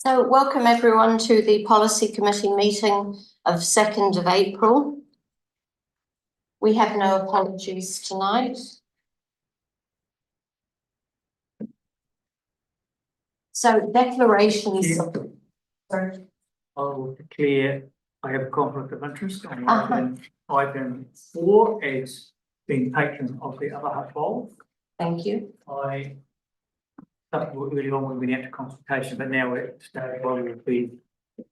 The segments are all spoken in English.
So welcome everyone to the Policy Committee meeting of 2nd of April. We have no apologies tonight. So declarations. Sorry. I'll declare I have a conflict of interest on item 4 as being patron of the Upper Hutt Bowl. Thank you. I don't work really long when we went out to consultation, but now we're at the stage where we will be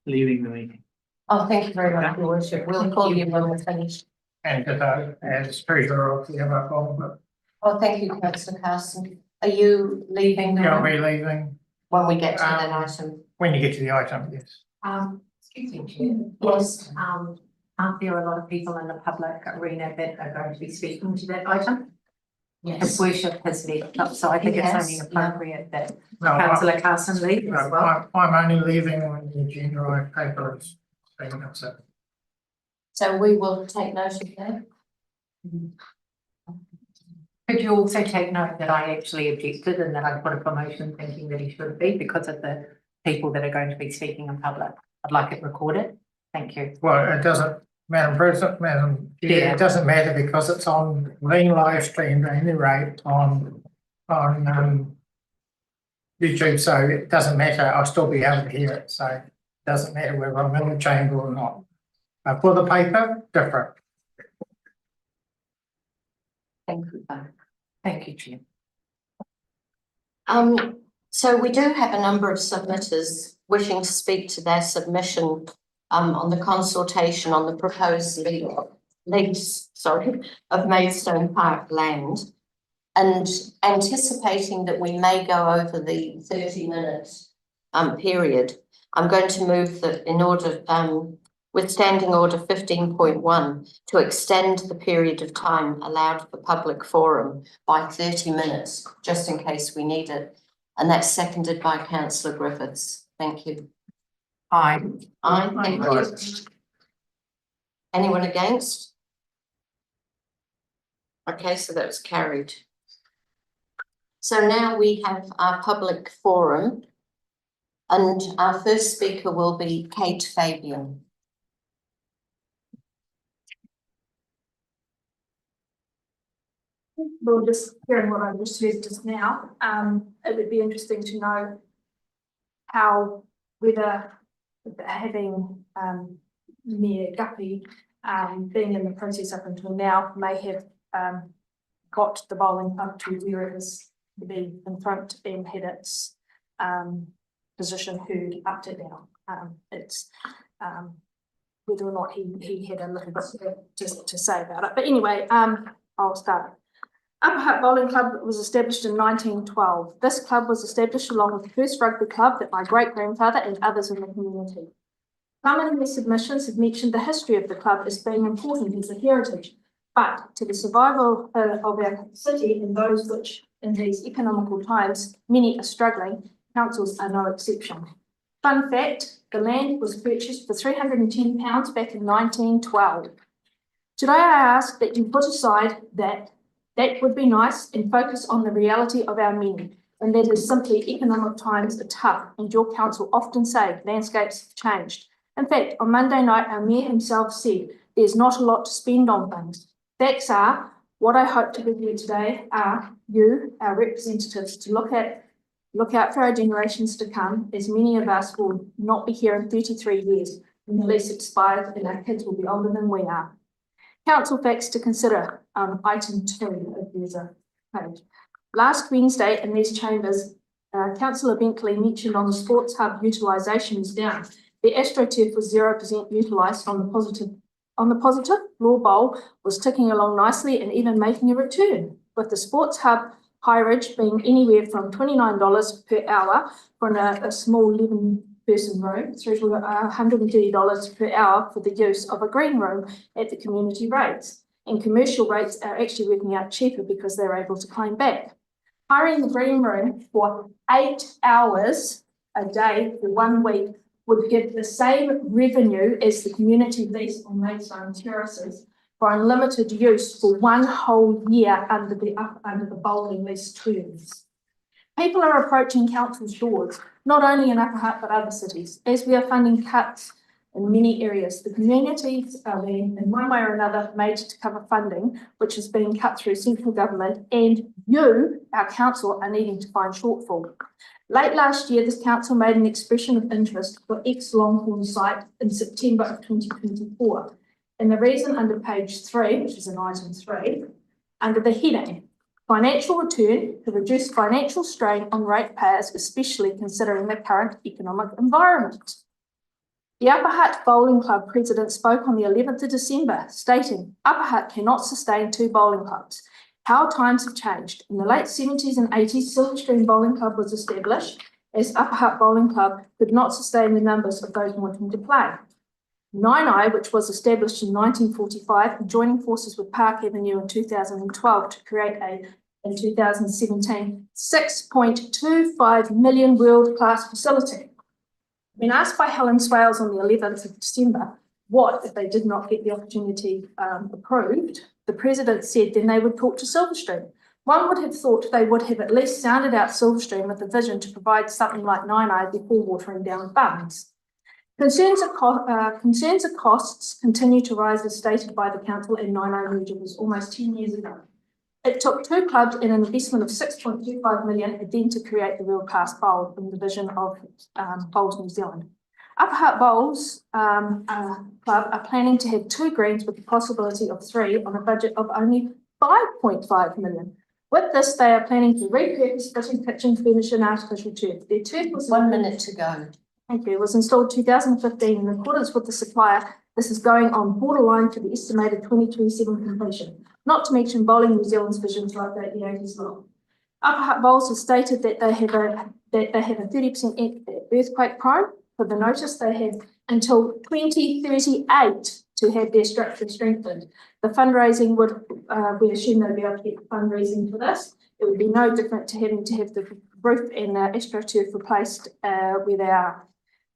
leaving the meeting. Oh, thank you very much, Your Worship. We'll call you when we're finished. And as treasurer of the Upper Bowling Club. Oh, thank you, Councillor Carson. Are you leaving? Yeah, I'll be leaving When we get to that item. when you get to the item, yes. Excuse me, Chair. Yes. Aren't there a lot of people in the public arena that are going to be speaking to that item? Yes. His worship has left up, so I think it's only appropriate that No, councillor Carson leave as well. I'm only leaving when the agenda paper is being upset. So we will take note of that. Could you also take note that I actually objected and that I put a promotion thinking that he should be because of the people that are going to be speaking in public? I'd like it recorded. Thank you. Well, it doesn't, Madam President, Madam Chair, Yeah. it doesn't matter because it's on being live streamed at any rate on YouTube, so it doesn't matter. I'll still be able to hear it, so it doesn't matter whether I'm in the chamber or not. For the paper, different. Thank you. Thank you, Chair. So we do have a number of submitters wishing to speak to their submission on the consultation on the proposed lease of Maidstone Park land, and anticipating that we may go over the 30-minute period. I'm going to move that in order with Standing Order 15.1 to extend the period of time allowed for public forum by 30 minutes, just in case we need it. And that's seconded by Councillor Griffiths. Thank you. Aye. Thank you. Anyone against? Okay, so that was carried. So now we have our public forum, and our first speaker will be Kate Fabian. Well, just hearing what I just heard just now, it would be interesting to know how whether having Mayor Guppy being in the process up until now may have got the bowling club to where it was to be in front and had its position heard up to now. It's whether or not he had a little bit to say about it. But anyway, I'll start. Upper Hutt Bowling Club was established in 1912. This club was established along with the first rugby club that my great-grandfather and others in the community. Some in their submissions have mentioned the history of the club as being important as a heritage, but to the survival of our city and those which in these economical times many are struggling, councils are no exception. Fun fact, the land was purchased for £310 back in 1912. Today I ask that you put aside that would be nice and focus on the reality of our men, and that is simply economic times are tough, and your council often say landscapes have changed. In fact, on Monday night, our mayor himself said there's not a lot to spend on things. Facts are, what I hope to give you today are you, our representatives, to look out for our generations to come, as many of us will not be here in 33 years when the lease expires and our kids will be older than we are. Council facts to consider, item 2, if there's a page. Last Wednesday in these chambers, Councillor Bentley mentioned on the sports hub utilisation is down. The AstroTurf was 0% utilised on the positive. Law Bowl was ticking along nicely and even making a return, with the sports hub highridge being anywhere from $29 per hour for a small 11-person room through to $130 per hour for the use of a green room at the community rates. And commercial rates are actually working out cheaper because they're able to claim back. Hiring the green room for 8 hours a day for 1 week would give the same revenue as the community lease on Maidstone Terraces for unlimited use for 1 whole year under the bowling lease terms. People are approaching council's doors, not only in Upper Hutt but other cities, as we are funding cuts in many areas. The communities are being, in one way or another, made to cover funding, which is being cut through central government, and you, our council, are needing to find shortfall. Late last year, this council made an expression of interest for ex-Longhorn site in September of 2024. And the reason under page 3, which is in item 3, under the heading, financial return to reduce financial strain on ratepayers, especially considering the current economic environment. The Upper Hutt Bowling Club president spoke on the 11th of December, stating, Upper Hutt cannot sustain 2 bowling clubs. How times have changed. In the late 70s and 80s, Silverstream Bowling Club was established as Upper Hutt Bowling Club could not sustain the numbers of those wanting to play. Nine-Eye, which was established in 1945, joining forces with Park Avenue in 2012 to create in 2017, $6.25 million world-class facility. When asked by Helen Swales on the 11th of December, what if they did not get the opportunity approved, the president said then they would talk to Silverstream. One would have thought they would have at least sounded out Silverstream with a vision to provide something like Nine-Eye before watering down funds. Concerns of costs continue to rise as stated by the council, and Nine-Eye merger was almost 10 years ago. It took 2 clubs and an investment of $6.25 million then to create the world-class bowl in the division of Bowls New Zealand. Upper Hutt Bowls Club are planning to have 2 greens with the possibility of 3 on a budget of only $5.5 million. With this, they are planning to repurpose fitting, kitchen, furniture and artificial turf. Their turf was 1 minute to go. Thank you. It was installed 2015 in accordance with the supplier. This is going on borderline for the estimated 2027 completion. Not to mention Bowling New Zealand's vision to update the 80s law. Upper Hutt Bowls has stated that they have a 30% earthquake prone. For the notice, they have until 2038 to have their structure strengthened. The fundraising would, we assume they'll be able to get fundraising for this. It would be no different to having to have the roof and the AstroTurf replaced where they are.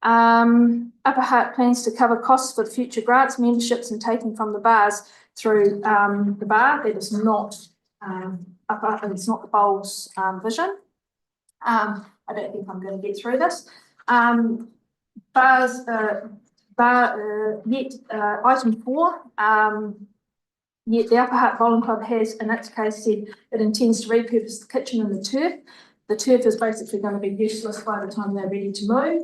Upper Hutt plans to cover costs for the future grants, memberships and taking from the bars through the bar. That is not it's not the Bowls vision. I don't think I'm going to get through this. Item 4, yet the Upper Hutt Bowling Club has in its case said it intends to repurpose the kitchen and the turf. The turf is basically going to be useless by the time they're ready to move.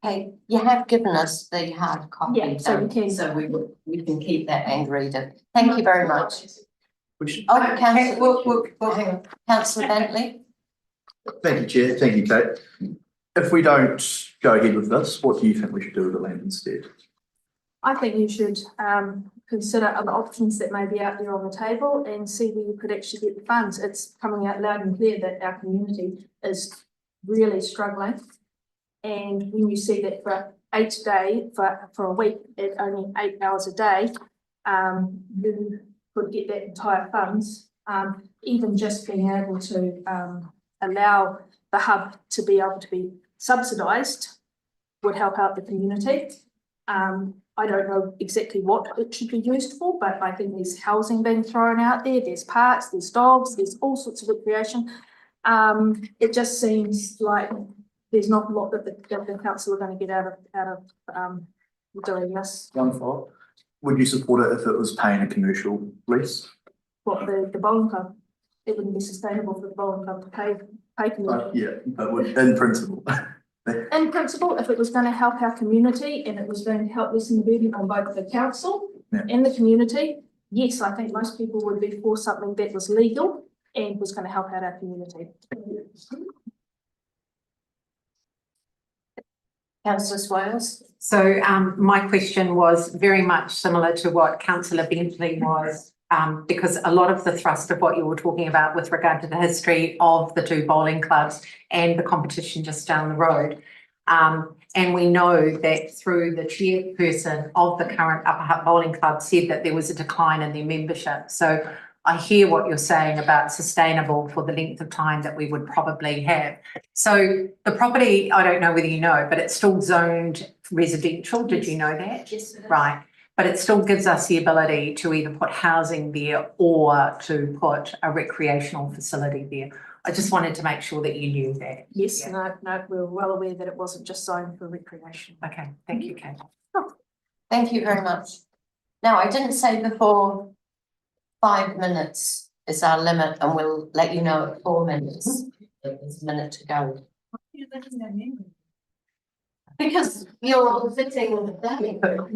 Okay, you have given us the hard copy. Yeah, so we can. So we can keep that and read it. Thank you very much. Which, Oh, Councillor, hang on. Councillor Bentley. Thank you, Chair. Thank you, Kate. If we don't go ahead with this, what do you think we should do with the land instead? I think you should consider other options that may be out there on the table and see where you could actually get the funds. It's coming out loud and clear that our community is really struggling. And when you see that for for a week at only 8 hours a day, you could get that entire funds. Even just being able to allow the hub to be able to be subsidised would help out the community. I don't know exactly what it should be used for, but I think there's housing being thrown out there, there's parks, there's dogs, there's all sorts of recreation. It just seems like there's not a lot that the council are going to get out of doing this. One thought. Would you support it if it was paying a commercial lease? What, the bowling club? It wouldn't be sustainable for the bowling club to pay commercial. Yeah, but in principle. In principle, if it was going to help our community and it was going to help lessen the burden on both the council and the community, yes, I think most people would be for something that was legal and was going to help out our community. Councillor Swales. So my question was very much similar to what Councillor Bentley was, because a lot of the thrust of what you were talking about with regard to the history of the 2 bowling clubs and the competition just down the road. And we know that through the chairperson of the current Upper Hutt Bowling Club said that there was a decline in their membership. So I hear what you're saying about sustainable for the length of time that we would probably have. So the property, I don't know whether you know, but it's still zoned residential. Did you know that? Yes, it is. Right. But it still gives us the ability to either put housing there or to put a recreational facility there. I just wanted to make sure that you knew that. Yes, Yeah. no, we were well aware that it wasn't just zoned for recreation. Okay, thank you, Kate. Thank you very much. Now, I didn't say before 5 minutes is our limit, and we'll let you know at 4 minutes. There's a minute to go. Because you're sitting there.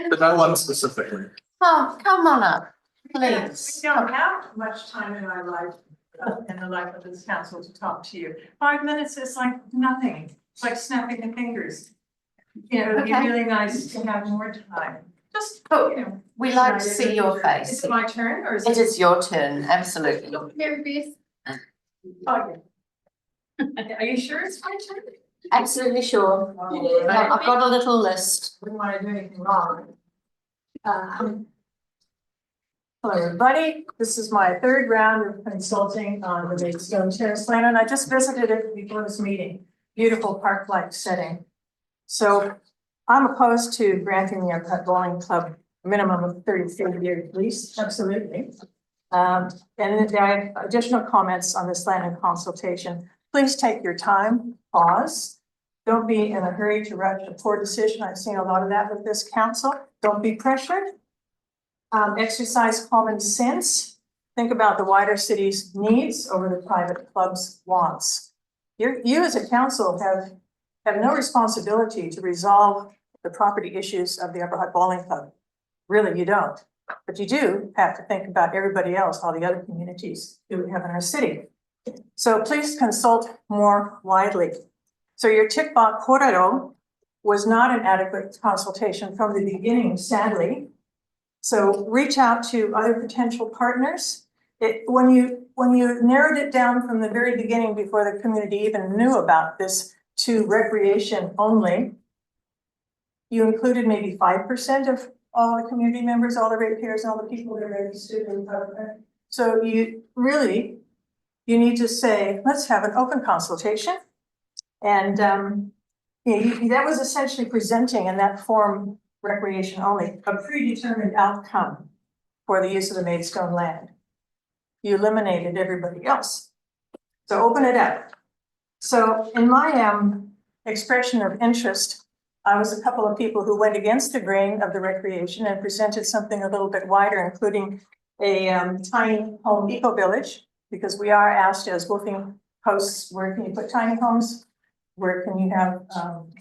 But no one specifically. Oh, come on up, We please. don't have much time in our life, in the life of this council to talk to you. 5 minutes is like nothing. It's like snapping the fingers. You know, it'd be Okay. really nice to have more time. Just, Oh, you know. we like to see your Is face. it my turn or is It it? is your turn, absolutely. Mary-Beth. Okay. Are you sure it's my turn? Absolutely sure. Yeah, I've got a little list. Wouldn't want to do anything wrong. Hello, everybody. This is my third round of consulting on the Maidstone Terrace land, and I just visited it before this meeting. Beautiful park-like setting. So I'm opposed to granting the Upper Hutt Bowling Club a minimum of 33-year lease, absolutely. And there are additional comments on this land and consultation. Please take your time, pause. Don't be in a hurry to rush a poor decision. I've seen a lot of that with this council. Don't be pressured. Exercise common sense. Think about the wider city's needs over the private club's wants. You as a council have no responsibility to resolve the property issues of the Upper Hutt Bowling Club. Really, you don't. But you do have to think about everybody else, all the other communities that we have in our city. So please consult more widely. So your tick-box korero was not an adequate consultation from the beginning, sadly. So reach out to other potential partners. When you narrowed it down from the very beginning before the community even knew about this to recreation only, you included maybe 5% of all the community members, all the ratepayers, and all the people that are registered in government. So you need to say, let's have an open consultation. And that was essentially presenting in that form, recreation only, a predetermined outcome for the use of the Maidstone land. You eliminated everybody else. So open it up. So in my expression of interest, I was a couple of people who went against the grain of the recreation and presented something a little bit wider, including a tiny home eco-village, because we are asked as wolfing hosts, where can you put tiny homes? Where can you have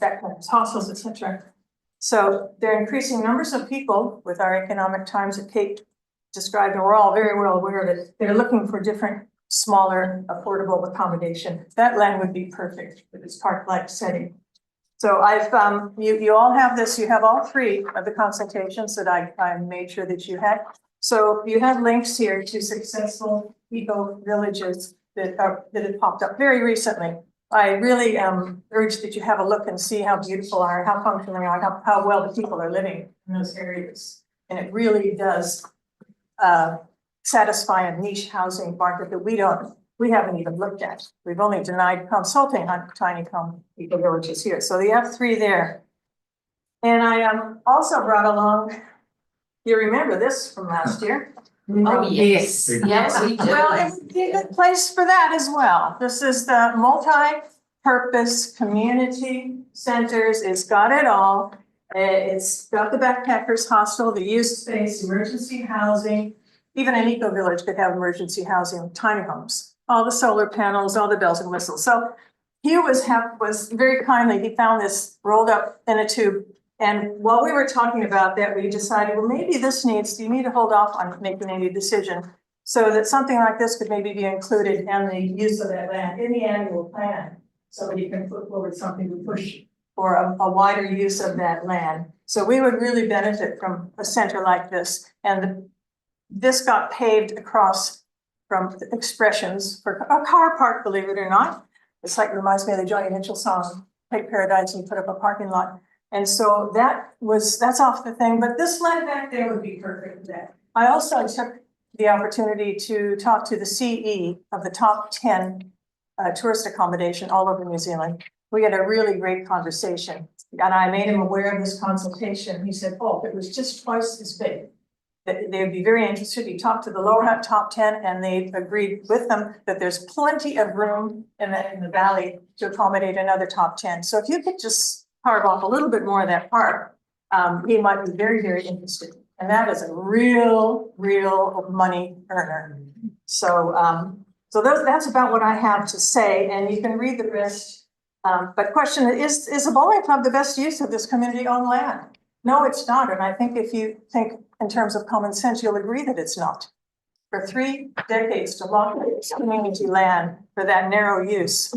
that kind of hostels, etc. So there are increasing numbers of people with our economic times that Kate described, and we're all very well aware that they're looking for different, smaller, affordable accommodation. That land would be perfect for this park-like setting. So I've, you all have this, you have all three of the consultations that I made sure that you had. So you have links here to successful eco villages that have popped up very recently. I really urge that you have a look and see how beautiful are, how functional they are, how well the people are living in those areas. And it really does satisfy a niche housing market that we haven't even looked at. We've only denied consulting on tiny home eco villages here. So you have three there. And I also brought along, you remember this from last year? Oh, yes. Yes, we do. Well, it would be a good place for that as well. This is the multi-purpose community centers. It's got it all. It's got the backpackers hostel, the youth space, emergency housing. Even an eco village could have emergency housing, tiny homes, all the solar panels, all the bells and whistles. So Hugh was very kindly, he found this rolled up in a tube. And while we were talking about that, we decided, well, maybe you need to hold off on making any decision so that something like this could maybe be included in the use of that land in the annual plan. Somebody can put forward something to push for a wider use of that land. So we would really benefit from a center like this. And this got paved across from Expressions for a car park, believe it or not. It's like, reminds me of the Joni Mitchell song, Take Paradise, and you put up a parking lot. And so that's off the thing, but this land back there would be perfect for that. I also took the opportunity to talk to the CE of the top 10 tourist accommodation all over New Zealand. We had a really great conversation, and I made him aware of this consultation. He said, oh, if it was just twice as big, that they would be very interested. He talked to the Lower Hutt top 10 and they agreed with them that there's plenty of room in the valley to accommodate another top 10. So if you could just carve off a little bit more of that park, he might be very, very interested. And that is a real money earner. So, that's about what I have to say, and you can read the rest. But question is a bowling club the best use of this community-owned land? No, it's not, and I think if you think in terms of common sense, you'll agree that it's not. For 3 decades to lock this community land for that narrow use.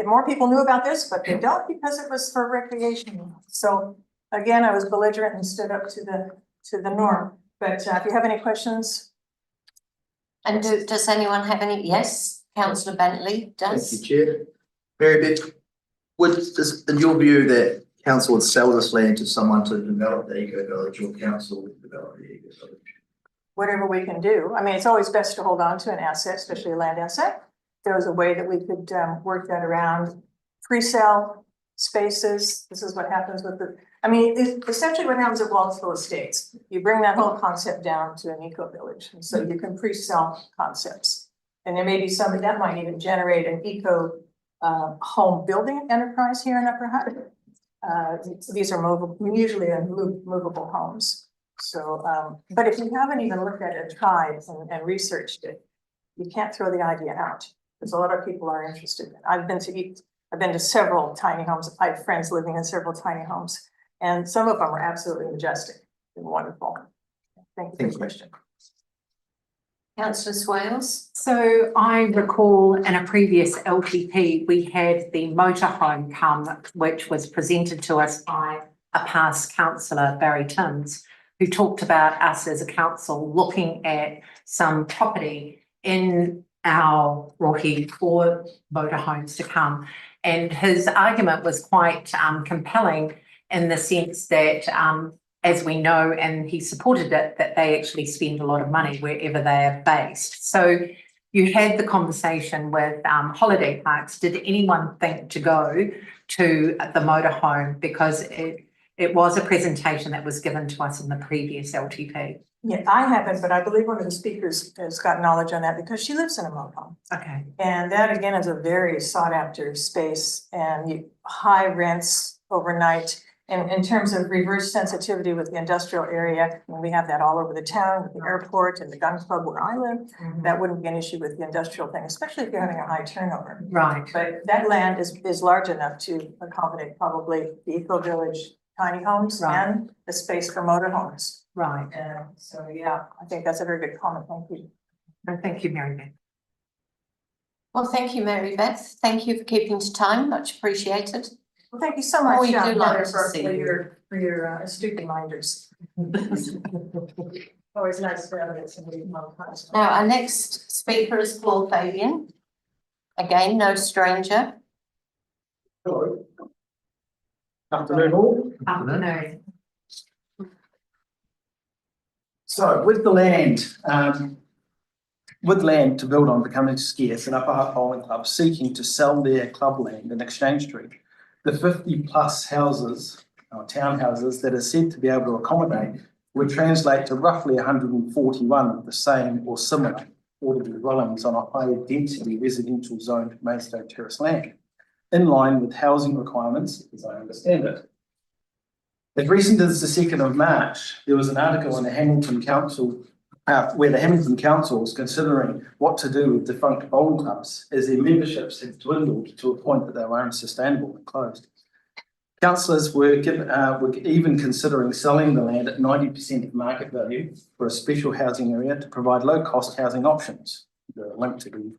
More people knew about this, but they don't because it was for recreation. So again, I was belligerent and stood up to the norm. But if you have any questions. And does anyone have any? Yes, councillor Bentley does. Thank you, Chair. Mary-Beth, in your view that council would sell this land to someone to develop the eco village, or council would develop the eco village? Whatever we can do. I mean, it's always best to hold on to an asset, especially a land asset. There was a way that we could work that around pre-sale spaces. This is what happens with it's essentially what happens at Wallsville Estates. You bring that whole concept down to an eco village. And so you can pre-sell concepts. And there may be somebody that might even generate an eco home building enterprise here in Upper Hutt. These are usually movable homes. So, but if you haven't even looked at it, tried and researched it, you can't throw the idea out. Because a lot of people are interested. I've been to several tiny homes. I have friends living in several tiny homes, and some of them are absolutely majestic and wonderful. Thank you for the question. Councillor Swales. So I recall in a previous LTP, we had the motorhome come, which was presented to us by a past councillor, Barry Timms, who talked about us as a council looking at some property in our rohi for motorhomes to come. And his argument was quite compelling in the sense that, as we know, and he supported it, that they actually spend a lot of money wherever they are based. So you had the conversation with holiday parks. Did anyone think to go to the motorhome? Because it was a presentation that was given to us in the previous LTP. Yeah, I haven't, but I believe one of the speakers has got knowledge on that because she lives in a motorhome. Okay. And that again is a very sought after space and high rents overnight. And in terms of reverse sensitivity with the industrial area, and we have that all over the town with the airport and the gun club where I live, that wouldn't be an issue with the industrial thing, especially if you're having a high turnover. Right. But that land is large enough to accommodate probably the eco village tiny homes and the space for motorhomes. Right. So yeah, I think that's a very good comment. Thank you. And thank you, Mary-Beth. Well, thank you, Mary-Beth. Thank you for keeping to time. Much appreciated. Well, thank you so much, We do like Heather, to for see you. your astute reminders. Always nice to have it. Now, our next speaker is Paul Fabian. Again, no stranger. Hello. Afternoon all. Afternoon. So with the land to build on becoming scarce, and Upper Hutt Bowling Club seeking to sell their club land in Exchange Street, the 50+ houses or townhouses that are said to be able to accommodate would translate to roughly 141 of the same or similar affordable dwellings on a high density residential zoned Maidstone terrace land, in line with housing requirements, as I understand it. As recent as the 2nd of March, there was an article in the Hamilton Council where the Hamilton Council is considering what to do with defunct bowling clubs as their memberships have dwindled to a point that they were unsustainable and closed. Councillors were even considering selling the land at 90% of market value for a special housing area to provide low-cost housing options. The link to the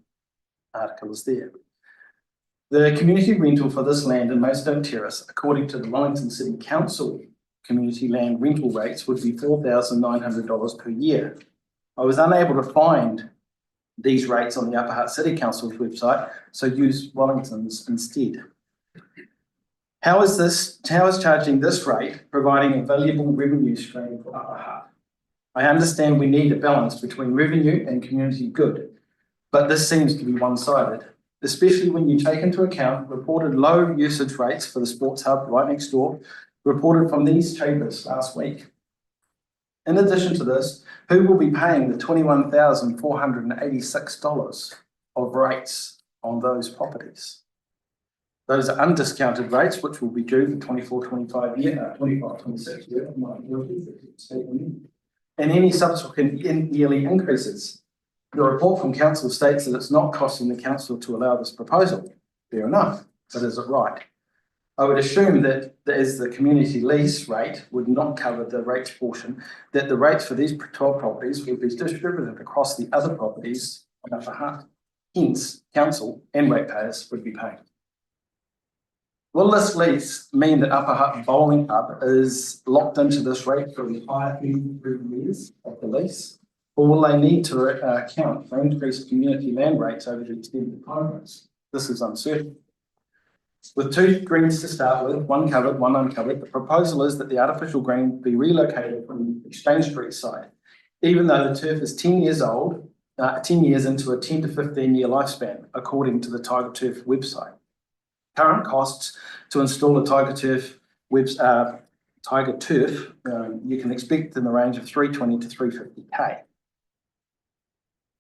article is there. The community rental for this land in Maidstone Terrace, according to the Wellington City Council community land rental rates, would be $4,900 per year. I was unable to find these rates on the Upper Hutt City Council's website, so use Wellington's instead. How is charging this rate providing a valuable revenue stream for Upper Hutt? I understand we need a balance between revenue and community good, but this seems to be one-sided, especially when you take into account reported low usage rates for the sports hub right next door, reported from these chambers last week. In addition to this, who will be paying the $21,486 of rates on those properties? Those are undiscounted rates, which will be due the 24-25 year, 25-26 year. And any subsequent yearly increases. The report from council states that it's not costing the council to allow this proposal. Fair enough, but is it right? I would assume that as the community lease rate would not cover the rates portion, that the rates for these 12 properties would be distributed across the other properties on Upper Hutt. Hence, council and ratepayers would be paying. Will this lease mean that Upper Hutt Bowling Club is locked into this rate for the entire 33 years of the lease? Or will they need to account for increased community land rates over the extended time rates? This is uncertain. With 2 greens to start with, one covered, one uncovered, the proposal is that the artificial green be relocated from the Exchange Street site, even though the turf is 10 years old, 10 years into a 10 to 15 year lifespan, according to the Tiger Turf website. Current costs to install a Tiger Turf, you can expect in the range of $320 to $350K.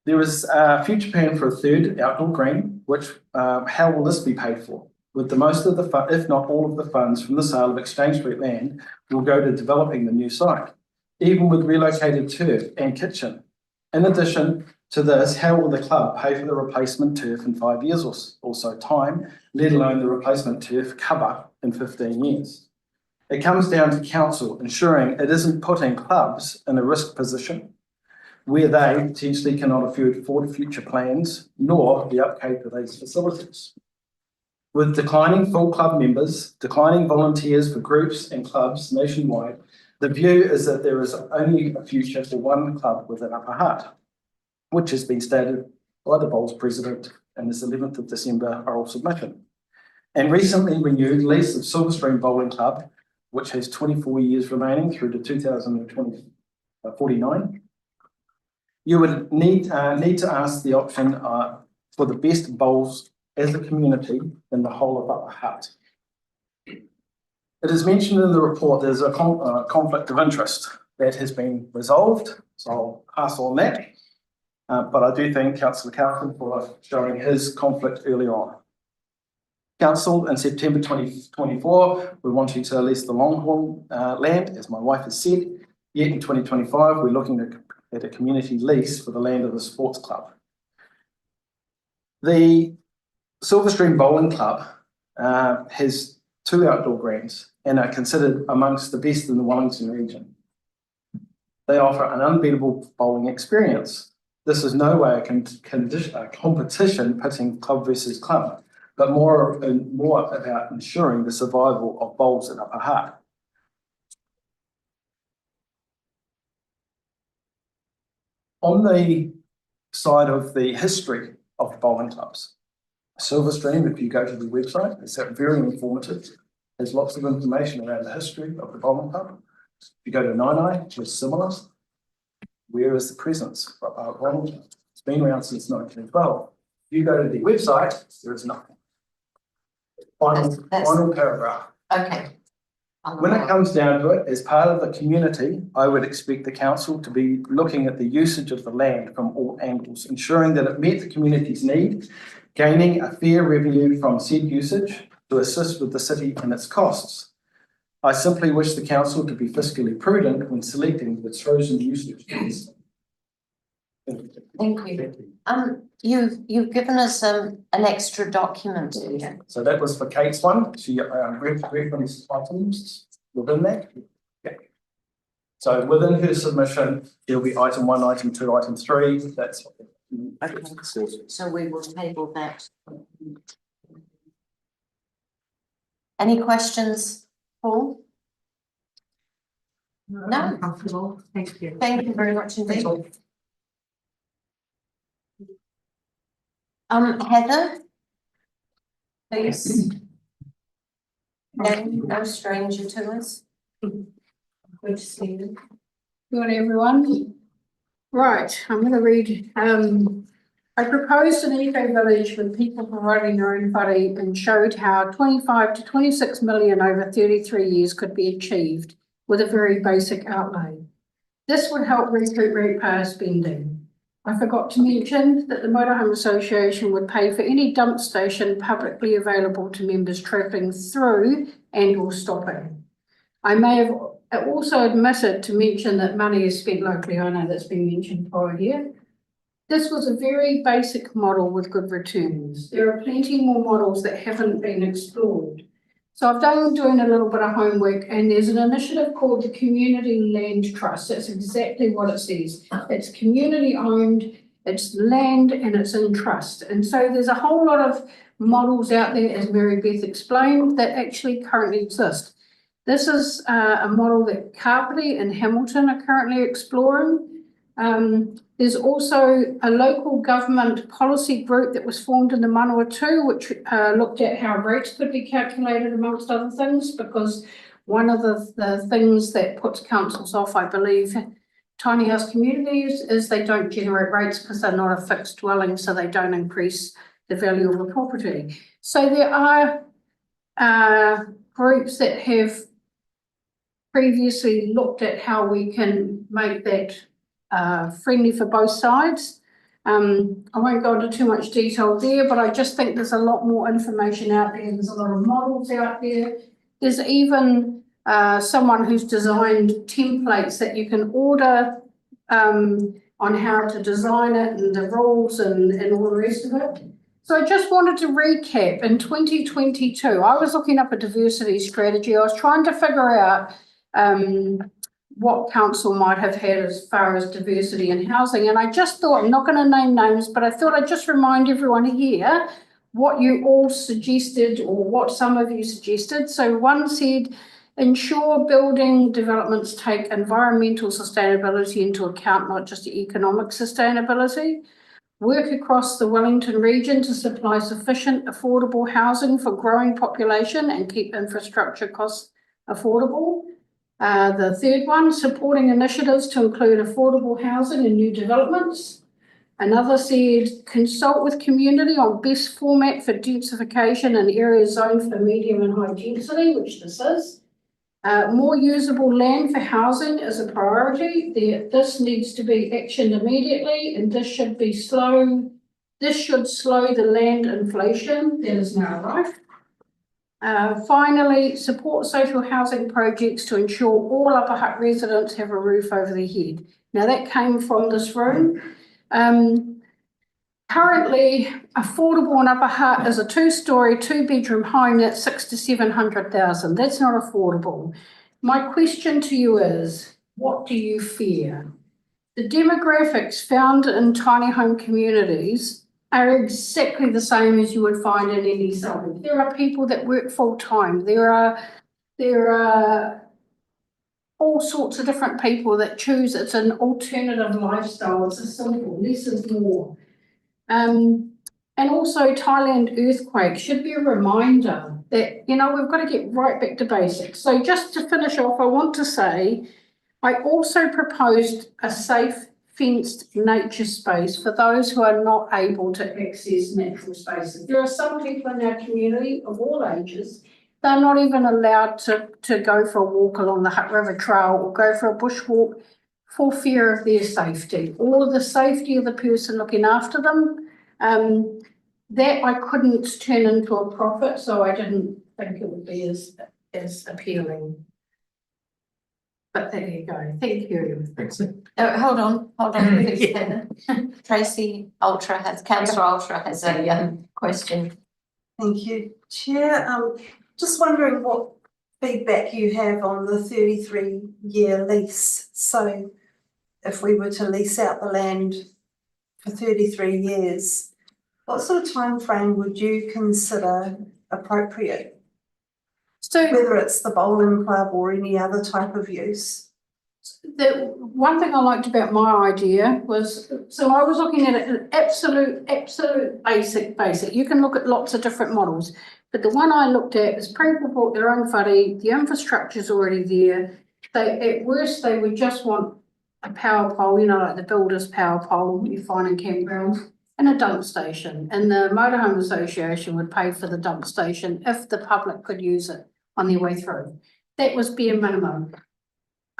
There is a future plan for a 3rd outdoor green, which how will this be paid for? With the most of the if not all of the funds from the sale of Exchange Street land will go to developing the new site, even with relocated turf and kitchen. In addition to this, how will the club pay for the replacement turf in 5 years or so time, let alone the replacement turf cover in 15 years? It comes down to council ensuring it isn't putting clubs in a risk position where they potentially cannot afford future plans nor the upkeep of these facilities. With declining full club members, declining volunteers for groups and clubs nationwide, the view is that there is only a future for one club within Upper Hutt, which has been stated by the Bowls president in this 11th of December oral submission. And recently renewed lease of Silverstream Bowling Club, which has 24 years remaining through to 2049. You would need to ask the option for the best bowls as a community in the whole of Upper Hutt. It is mentioned in the report there's a conflict of interest that has been resolved, so I'll pass on that. But I do thank Councillor Carlton for showing his conflict earlier on. Council in September 2024, we're wanting to lease the Longhorn land, as my wife has said. Yet in 2025, we're looking at a community lease for the land of the sports club. The Silverstream Bowling Club has 2 outdoor greens and are considered amongst the best in the Wellington region. They offer an unbeatable bowling experience. This is no way a competition pitting club versus club, but more about ensuring the survival of bowls at Upper Hutt. On the side of the history of the bowling clubs, Silverstream, if you go to the website, it's very informative. There's lots of information around the history of the bowling club. If you go to Nine, which is similar, where is the presence of our bowling club? It's been around since 1912. If you go to the website, there is nothing. Final paragraph. Okay. When it comes down to it, as part of the community, I would expect the council to be looking at the usage of the land from all angles, ensuring that it met the community's need, gaining a fair revenue from said usage to assist with the city and its costs. I simply wish the council to be fiscally prudent when selecting the chosen usage. Thank you. You've given us an extra document here. So that was for Kate's one. She referenced items within that. Yeah. So within her submission, there'll be item 1, item 2, item 3. That's Okay. So we will table that. Any questions, Paul? No. Comfortable, thank you. Thank you very much indeed. Heather? Please. No stranger to us. Good to see you. Good morning, everyone. Right, I'm going to read. I proposed an eco-village with people providing their own whare and showed how 25 to 26 million over 33 years could be achieved with a very basic outlay. This would help recoup ratepayer spending. I forgot to mention that the Motorhome Association would pay for any dump station publicly available to members travelling through and or stopping. I may have also omitted to mention that money is spent locally. I know that's been mentioned prior here. This was a very basic model with good returns. There are plenty more models that haven't been explored. So I've doing a little bit of homework, and there's an initiative called the Community Land Trust. That's exactly what it says. It's community owned, it's land, and it's in trust. And so there's a whole lot of models out there, as Mary-Beth explained, that actually currently exist. This is a model that Carpety and Hamilton are currently exploring. There's also a local government policy group that was formed in the Manawatu, which looked at how rates could be calculated amongst other things, because one of the things that puts councils off, I believe, tiny house communities is they don't generate rates because they're not a fixed dwelling, so they don't increase the value of a property. So there are groups that have previously looked at how we can make that friendly for both sides. I won't go into too much detail there, but I just think there's a lot more information out there. There's a lot of models out there. There's even someone who's designed templates that you can order on how to design it and the rules and all the rest of it. So I just wanted to recap. In 2022, I was looking up a diversity strategy. I was trying to figure out what council might have had as far as diversity in housing. And I just thought, I'm not going to name names, but I thought I'd just remind everyone here what you all suggested or what some of you suggested. So one said, ensure building developments take environmental sustainability into account, not just economic sustainability. Work across the Wellington region to supply sufficient affordable housing for growing population and keep infrastructure costs affordable. The third one, supporting initiatives to include affordable housing and new developments. Another said, consult with community on best format for densification in areas zoned for medium and high density, which this is. More usable land for housing is a priority. This needs to be actioned immediately, and this should be slow. This should slow the land inflation that is now rife. Finally, support social housing projects to ensure all Upper Hutt residents have a roof over their head. Now that came from this room. Currently, affordable in Upper Hutt is a 2-story, 2-bedroom home that's 600,000 to 700,000. That's not affordable. My question to you is, what do you fear? The demographics found in tiny home communities are exactly the same as you would find in any suburb. There are people that work full time. There are all sorts of different people that choose. It's an alternative lifestyle. It's a simple, less is more. And also Thailand earthquake should be a reminder that, you know, we've got to get right back to basics. So just to finish off, I want to say, I also proposed a safe fenced nature space for those who are not able to access natural spaces. There are some people in our community of all ages, they're not even allowed to go for a walk along the Hutt River Trail or go for a bushwalk for fear of their safety or the safety of the person looking after them. That I couldn't turn into a profit, so I didn't think it would be as appealing. But there you go. Thank you. Thanks. Hold on, please. Tracy Councillor Ultra has a question. Thank you, Chair. Just wondering what feedback you have on the 33-year lease. So if we were to lease out the land for 33 years, what sort of time frame would you consider appropriate? So whether it's the bowling club or any other type of use? the one thing I liked about my idea was, so I was looking at an absolute basic. You can look at lots of different models, but the one I looked at is people bought their own whare, the infrastructure's already there. At worst, they would just want a power pole, you know, like the builder's power pole you find in campgrounds, and a dump station. And the Motorhome Association would pay for the dump station if the public could use it on their way through. That was bare minimum.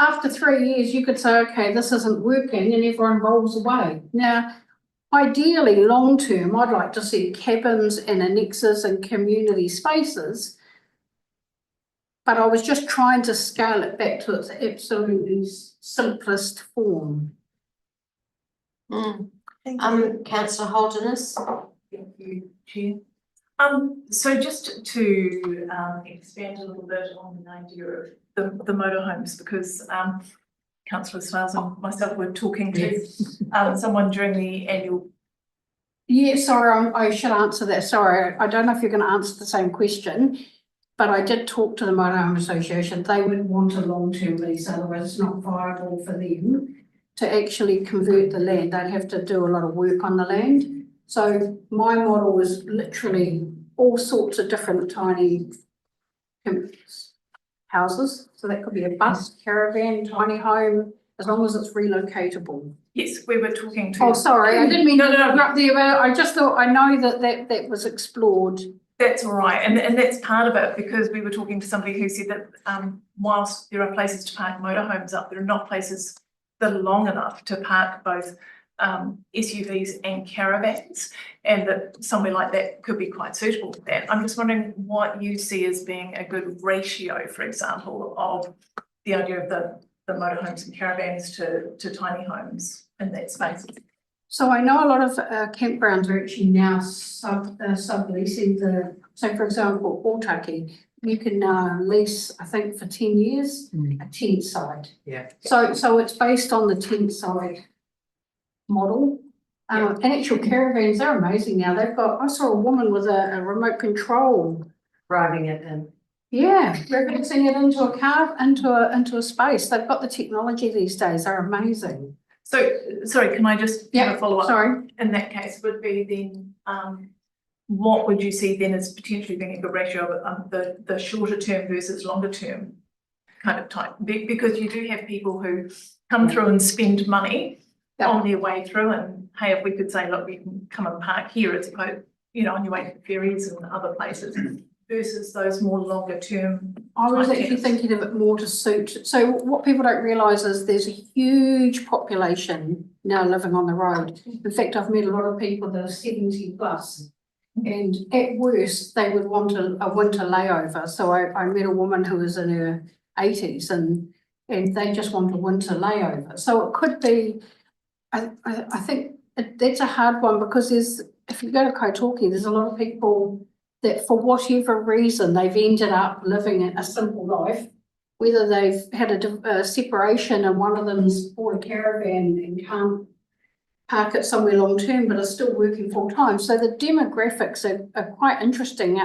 after 3 years, you could say, okay, this isn't working, and everyone rolls away. Now, ideally, long-term, I'd like to see cabins and annexes and community spaces. But I was just trying to scale it back to its absolutely simplest form. Councillor Holderness. Thank you, Chair. So just to expand a little bit on the idea of the motorhomes, because councillor Stiles and myself were talking to someone during the annual. Yeah, sorry, I should answer that. Sorry, I don't know if you're going to answer the same question, but I did talk to the Motorhome Association. They would want a long-term lease, otherwise it's not viable for them to actually convert the land. They'd have to do a lot of work on the land. So my model is literally all sorts of different tiny houses. So that could be a bus, caravan, tiny home, as long as it's relocatable. Yes, we were talking to. Oh, sorry, I didn't mean to No. interrupt there, but I just thought, I know that was explored. That's all right, and that's part of it, because we were talking to somebody who said that whilst there are places to park motorhomes up, there are not places that are long enough to park both SUVs and caravans, and that somewhere like that could be quite suitable for that. I'm just wondering what you see as being a good ratio, for example, of the idea of the motorhomes and caravans to tiny homes in that space. So I know a lot of campgrounds are actually now subleasing so for example, Otaki, you can lease, I think for 10 years, a tent site. Yeah. So it's based on the tent site model. And actual caravans, they're amazing now. I saw a woman with a remote control. Driving it in. Yeah, referencing it into a car, into a space. They've got the technology these days. They're amazing. So, sorry, can I just have a follow up? Sorry. In that case, would be then, what would you see then as potentially being a good ratio of the shorter term versus longer term kind of type? Because you do have people who come through and spend money on their way through, and hey, if we could say, look, you can come and park here as opposed, on your way to the ferries and other places, versus those more longer term. I was actually thinking of it more to suit. So what people don't realise is there's a huge population now living on the road. In fact, I've met a lot of people that are 70 plus, and at worst they would want a winter layover. So I met a woman who was in her 80s and they just want a winter layover. So it could be, I think that's a hard one, because if you go to Kaitoki, there's a lot of people that for whatever reason they've ended up living a simple life, whether they've had a separation and one of them's bought a caravan and can't park it somewhere long term but are still working full time. So the demographics are quite interesting,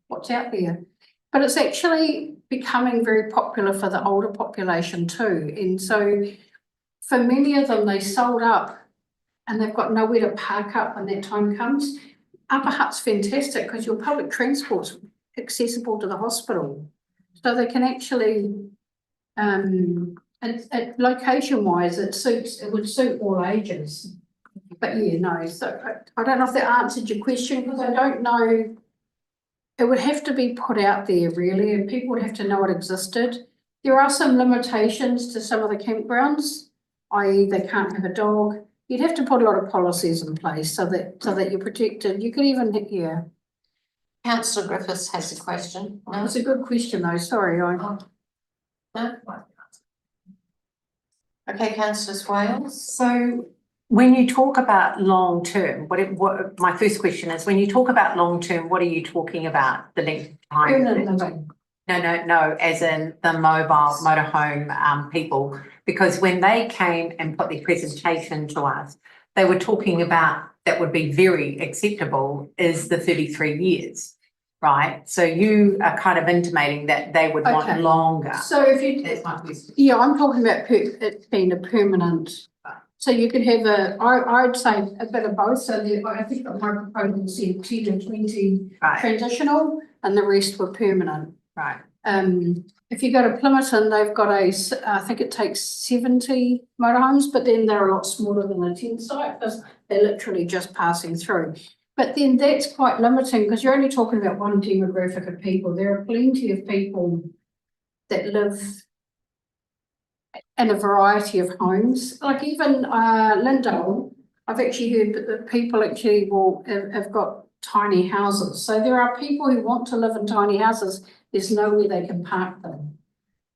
what's out there. But it's actually becoming very popular for the older population too. And so for many of them, they sold up and they've got nowhere to park up when that time comes. Upper Hutt's fantastic because your public transport's accessible to the hospital. So they can actually, location-wise, it would suit all ages. But yeah, no, so I don't know if that answered your question, because I don't know. It would have to be put out there really, and people would have to know it existed. There are some limitations to some of the campgrounds, i.e. they can't have a dog. You'd have to put a lot of policies in place so that you're protected. You could even, Councillor Griffiths has a question. No? It's a good question though, sorry. No? Okay, Councillor Swales. So when you talk about long term, what my first question is, when you talk about long term, what are you talking about? The length of time? Permanent living. No, as in the mobile motorhome people, because when they came and put their presentation to us, they were talking about that would be very acceptable is the 33 years, right? So you are kind of intimating that they would want longer. So if you, that's my question. yeah, I'm talking about it being a permanent. So you could have I'd say a bit of both. So I think that my proposal said 10 to 20 transitional and the rest were permanent. Right. If you go to Plymoughton, they've got I think it takes 70 motorhomes, but then they're a lot smaller than a tent site because they're literally just passing through. But then that's quite limiting because you're only talking about one demographic of people. There are plenty of people that live in a variety of homes, like even Lindale, I've actually heard that people actually have got tiny houses. So there are people who want to live in tiny houses, there's nowhere they can park them.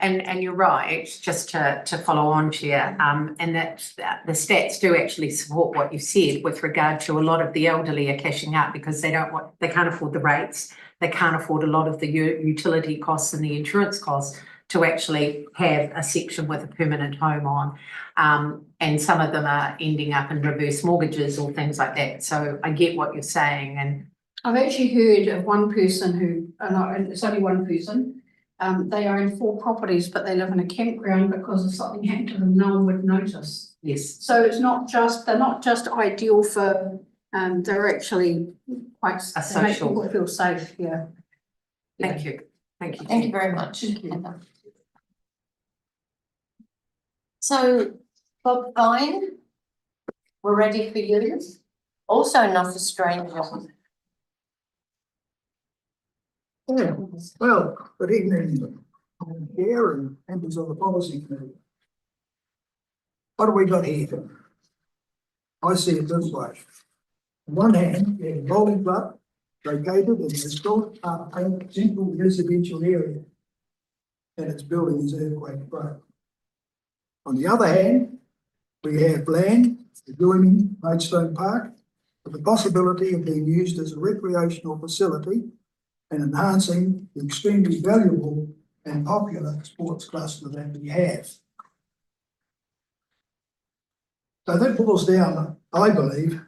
And you're right, just to follow on, Chair, and that the stats do actually support what you've said with regard to a lot of the elderly are cashing out because they can't afford the rates, they can't afford a lot of the utility costs and the insurance costs to actually have a section with a permanent home on. And some of them are ending up in reverse mortgages or things like that. So I get what you're saying. And I've actually heard of one person who, and it's only one person, they own 4 properties, but they live in a campground because if something happened to them, no one would notice. yes, So they're not just ideal for, they're actually quite, they make social. people feel safe, yeah. Thank you. Thank you. Thank you very much. Thank you. Heather. So, Bob Vine, we're ready for you. Also not a stranger. Yeah, well, good evening, Chair and members of the policy committee. What have we got here? I see it this way. On one hand, we have a bowling club located in a historic central residential area, and its building is earthquake prone. On the other hand, we have land adjoining Maidstone Park with the possibility of being used as a recreational facility and enhancing the extremely valuable and popular sports cluster that we have. So that boils down, I believe,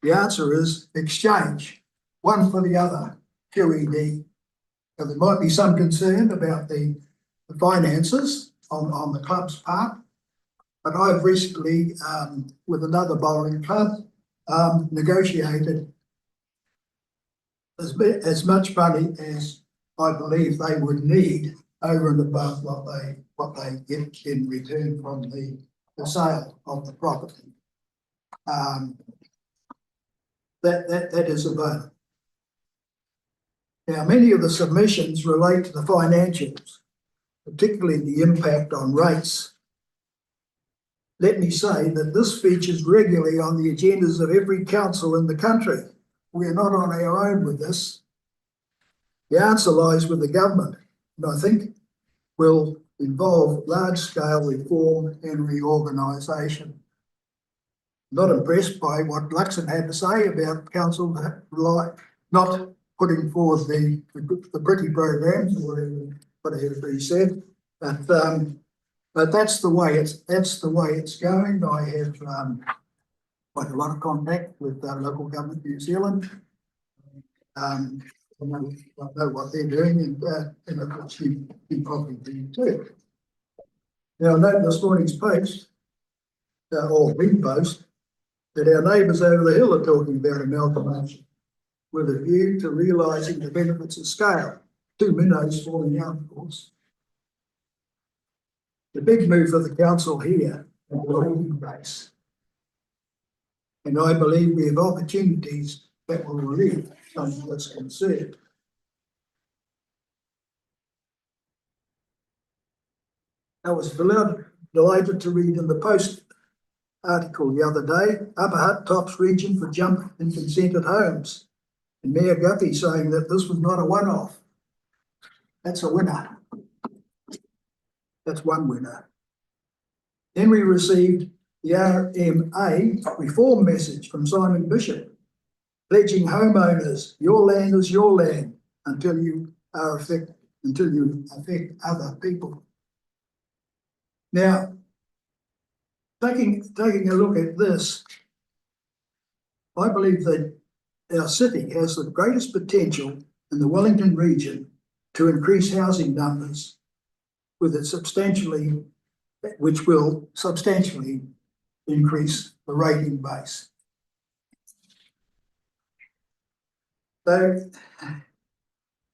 the answer is exchange, one for the other, QED. Now, there might be some concern about the finances on the club's part, but I've recently, with another bowling club, negotiated as much money as I believe they would need over and above what they get in return from the sale of the property. That is available. Now, many of the submissions relate to the financials, particularly the impact on rates. Let me say that this features regularly on the agendas of every council in the country. We're not on our own with this. The answer lies with the government, and I think will involve large-scale reform and reorganisation. Not impressed by what Luxon had to say about council not putting forward the pretty programs or whatever he said, but that's the way it's going. I have quite a lot of contact with local government New Zealand. I know what they're doing, and of course you probably do too. Now, I note this morning's post, or big post, that our neighbours over the hill are talking about amalgamation with a view to realising the benefits of scale. 2 minnows falling out, of course. The big move for the council here is the rating base. And I believe we have opportunities that will relieve some of this concern. I was delighted to read in the Post article the other day, Upper Hutt tops region for jump in consented homes. And Mayor Guppy saying that this was not a one-off. That's a winner. That's one winner. Then we received the RMA reform message from Simon Bishop, pledging homeowners, your land is your land until you affect other people. Now, taking a look at this, I believe that our city has the greatest potential in the Wellington region to increase housing numbers which will substantially increase the rating base. So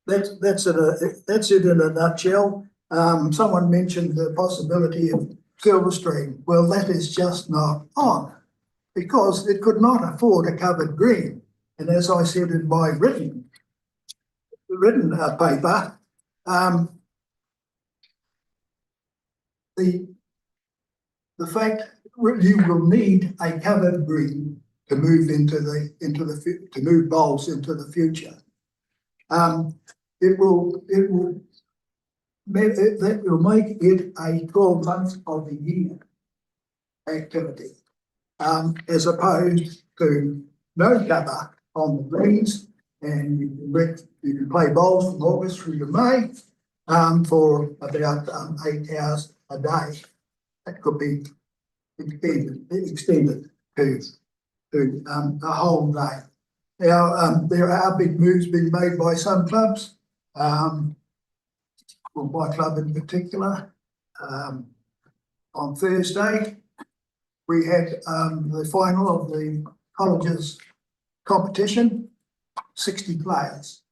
that's it in a nutshell. Someone mentioned the possibility of Silverstream. Well, that is just not on, because it could not afford a covered green. And as I said in my written paper, the the fact you will need a covered green to move to move bowls into the future. That will make it a 12 months of the year activity. As opposed to no cover on the greens, and you can play bowls from August through to May, for about 8 hours a day. That could be extended to a whole day. Now, there are big moves being made by some clubs, well, my club in particular. On Thursday, we had the final of the colleges competition, 60 players.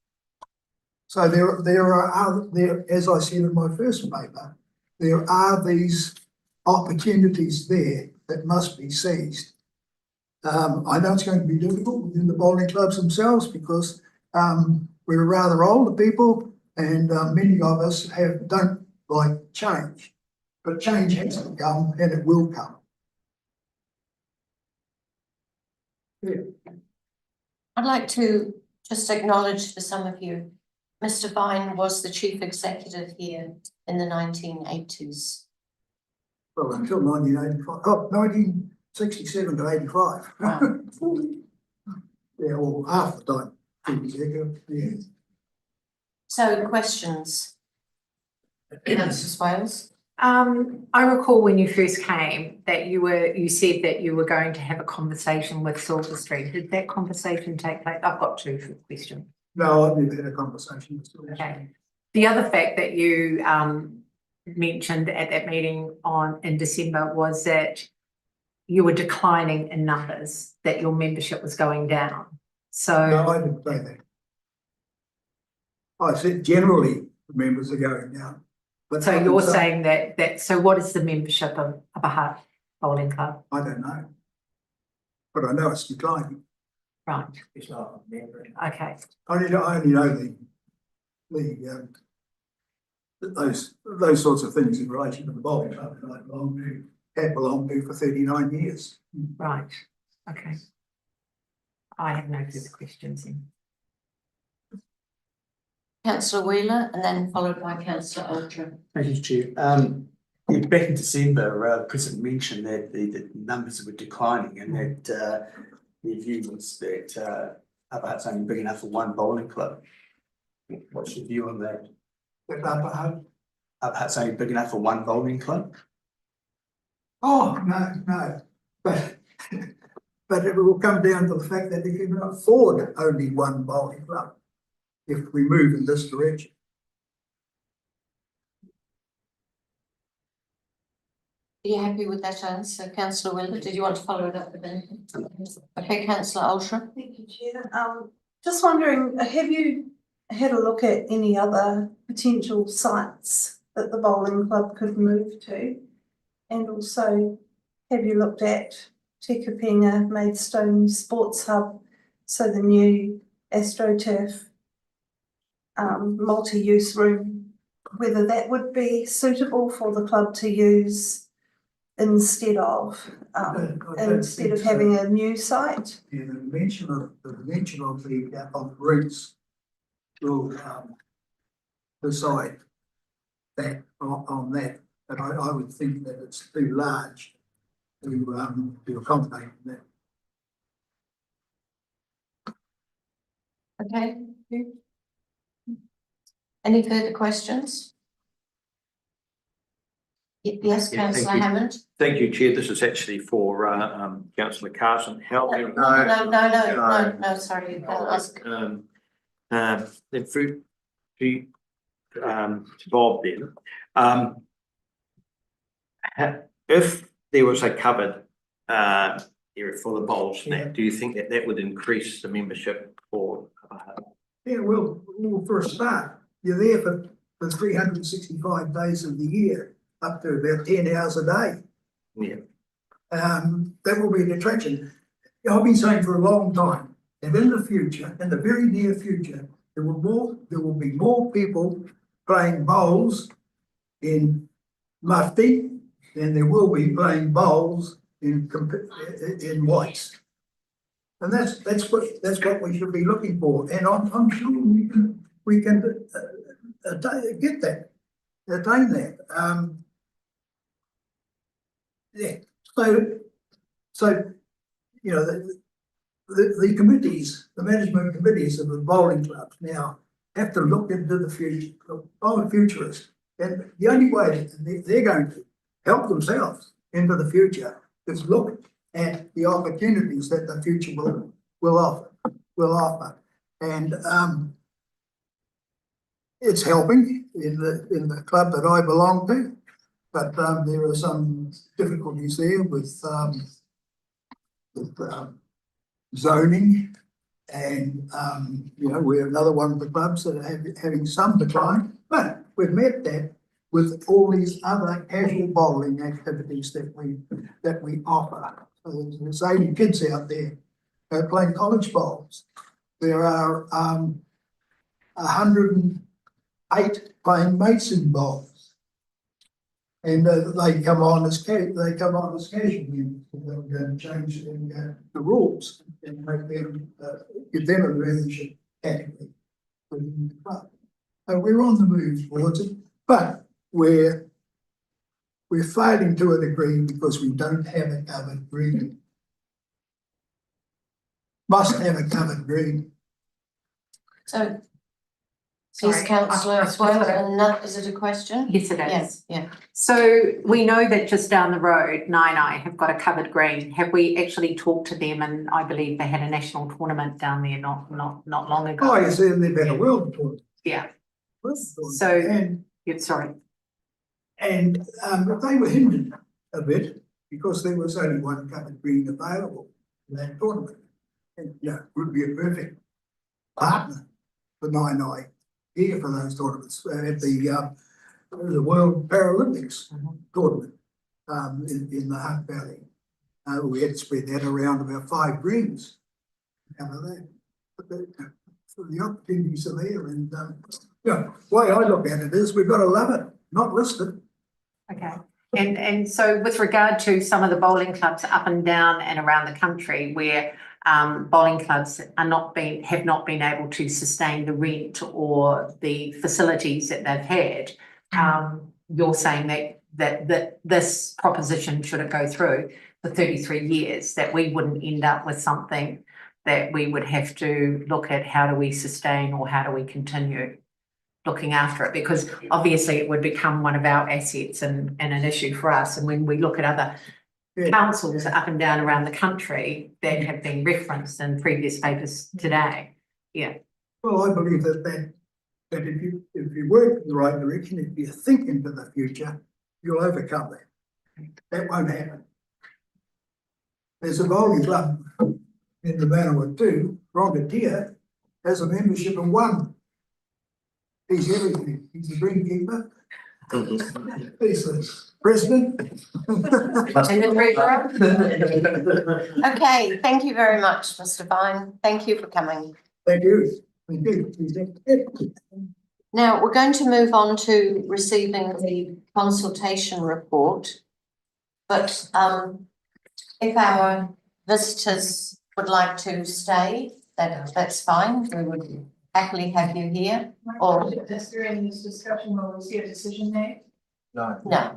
So there are, as I said in my first paper, there are these opportunities there that must be seized. I know it's going to be difficult within the bowling clubs themselves because we're rather older people, and many of us don't like change. But change has to come, and it will come. I'd like to just acknowledge for some of you, Mr. Vine was the chief executive here in the 1980s. Well, until 1967 to 85. Wow. Yeah, well, half the time. Yeah. So questions? Councillor Swales? I recall when you first came that you said that you were going to have a conversation with Silver Street. Did that conversation take place? I've got two questions. No, I've never had a conversation with Silver Street. Okay. The other fact that you mentioned at that meeting in December was that you were declining in numbers, that your membership was going down. So No, I didn't say that. I said generally the members are going down. But so you're saying that so what is the membership of Upper Hutt Bowling Club? I don't know. But I know it's declining. Right. It's not a member. Okay. I only know those sorts of things in relation to the bowling club that I have belonged to for 39 years. Right. Okay. I have no further questions then. Councillor Wheeler and then followed by Councillor Ultra. Thank you, Chair. Back in December, the President mentioned that the numbers were declining and that the view was that Upper Hutt's only big enough for one bowling club. What's your view on that? But Upper Hutt's only big enough for one bowling club? Oh, no. But it will come down to the fact that they can afford only one bowling club if we move in this direction. Are you happy with that answer, Councillor Wheeler? Did you want to follow it up with anything? Okay, Councillor Ultra. Thank you, Chair. Just wondering, have you had a look at any other potential sites that the bowling club could move to? And also, have you looked at Te Kapinga Maidstone Sports Hub, so the new AstroTurf multi-use room, whether that would be suitable for the club to use instead of having a new site? Yeah, the mention of the routes will decide that on that. But I would think that it's too large to accommodate that. Okay. Any further questions? Yes, Yeah, thank Councillor you. Hammond. Thank you, Chair. This is actually for Councillor Carson. How No, sorry, you can ask. The fruit to Bob then. If there was a covered area for the bowls, do you think that would increase the membership for? Yeah, well, for a start, you're there for 365 days of the year, up to about 10 hours a day. Yeah. That will be an attraction. I've been saying for a long time, and in the future, in the very near future, there will be more people playing bowls in mufti then there will be playing bowls in whites. And that's what we should be looking for, and I'm sure we can attain that. Yeah, so, you know, the committees, the management committees of the bowling clubs now have to look into the future, I'm a futurist. And the only way that they're going to help themselves into the future is look at the opportunities that the future will offer. And it's helping in the club that I belong to, but there are some difficulties there with zoning, and you know, we're another one of the clubs that are having some decline, but we've met that with all these other casual bowling activities that we offer. So there's 80 kids out there playing college bowls. There are 108 playing Maidstone bowls. And they come on as casual units. They're going to change the rules and make them give them a membership category within the club. So we're on the move towards it, but we're failing to a degree because we don't have a covered green. Must have a covered green. So, please, councillor, as well, and is it a question? Yes, it is. Yes, yeah. So we know that just down the road, Nai have got a covered green. Have we actually talked to them? And I believe they had a national tournament down there not long ago. Oh, you see, they've had a world tour. Yeah. So, and yeah, sorry. And they were hindered a bit because there was only one covered green available in that tournament. And yeah, would be a perfect partner for Nai here for those tournaments at the World Paralympics tournament in the Hutt Valley. We had to spread that around about 5 greens. How about that? But the opportunities are there, and yeah, the way I look at it is we've got to love it, not list it. Okay. And so with regard to some of the bowling clubs up and down and around the country where bowling clubs have not been able to sustain the rent or the facilities that they've had, you're saying that this proposition, should it go through for 33 years, that we wouldn't end up with something that we would have to look at how do we sustain or how do we continue looking after it, because obviously it would become one of our assets and an issue for us. And when we look at other councils up and down around the country that have been referenced in previous papers today. Yeah. Well, I believe that if you work in the right direction, if you think into the future, you'll overcome that. That won't happen. There's a bowling club in the Manawatu too, Rongatia, has a membership of 1. He's everything. He's the greenkeeper. He's the president. And the treasurer. Okay, thank you very much, Mr. Vine. Thank you for coming. Thank you. Thank you. Now, we're going to move on to receiving the consultation report. But if our visitors would like to stay, that's fine. We would happily have you here. Or is there any discussion when we see a decision made? No. no.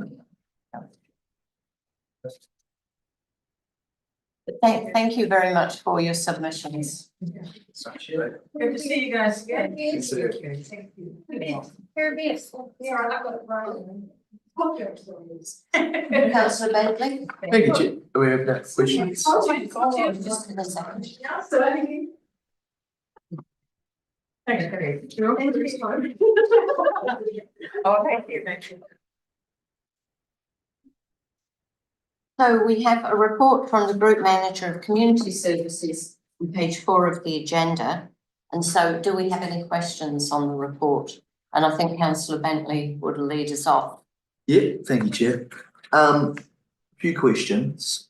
But thank you very much for your submissions. Good to see you guys again. Thank you. Mary-Beth. Yeah, I've got it right. Councillor Bentley. Thank you, Chair. We have no questions. Just in a second. Thank you. So we have a report from the Group Manager of Community Services on page 4 of the agenda. And so do we have any questions on the report? And I think Councillor Bentley would lead us off. Yeah, thank you, Chair. A few questions.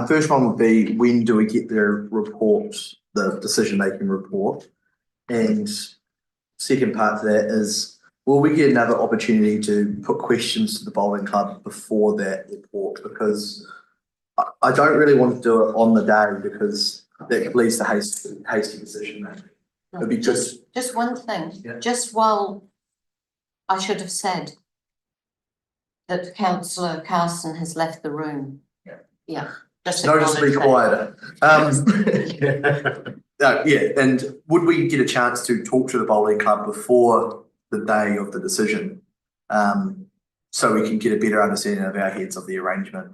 First one would be, when do we get their report, the decision-making report? And second part to that is, will we get another opportunity to put questions to the bowling club before that report? Because I don't really want to do it on the day because that leads to hasty decision making. It'd be Just one thing, Yeah. just while I should have said that councillor Carson has left the room. Yeah. Yeah. Just notice me acknowledge quieter. Yeah, and would we get a chance to talk to the bowling club before the day of the decision? So we can get a better understanding of our heads of the arrangement.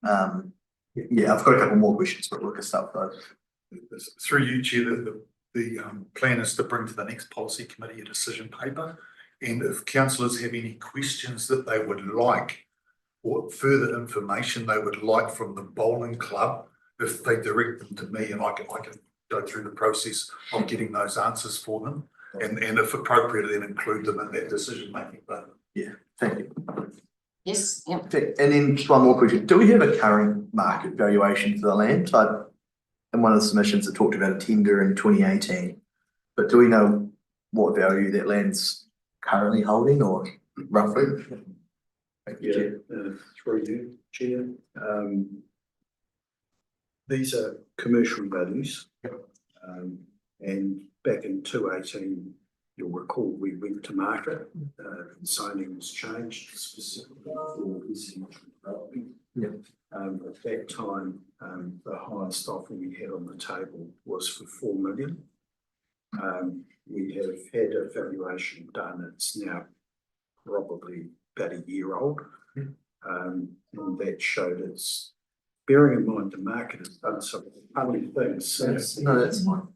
Yeah, I've got a couple more questions, but we'll get stuff though. Through you, Chair, the plan is to bring to the next policy committee a decision paper. And if councillors have any questions that they would like or further information they would like from the bowling club, if they direct them to me and I can go through the process of getting those answers for them. And if appropriate, then include them in that decision making. But yeah, thank you. Yes, yeah. Okay, and then just one more question. Do we have a current market valuation for the land? So in one of the submissions it talked about a tender in 2018, but do we know what value that land's currently holding or roughly? Thank you, Chair. Through you, Chair. These are commercial values. And back in 2018, you'll recall we went to market, zoning was changed specifically for residential development. Yeah. At that time, the highest offer we had on the table was for 4 million. We have had a valuation done, it's now probably about a year old. And that showed it's, bearing in mind the market has done some funny things since. No, that's fine.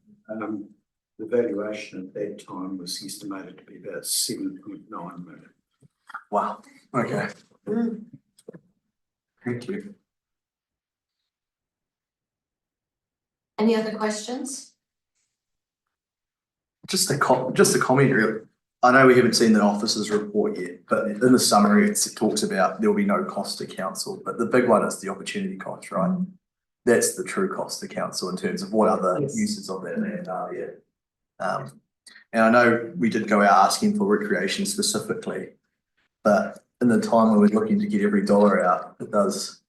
The valuation at that time was estimated to be about 7.9 million. Wow, okay. Thank you. Any other questions? Just a comment really. I know we haven't seen the officer's report yet, but in the summary, it talks about there will be no cost to council, but the big one is the opportunity cost, right? That's the true cost to council in terms of what other uses of that land are, yeah. And I know we did go out asking for recreation specifically, but in the time when we're looking to get every dollar out, it does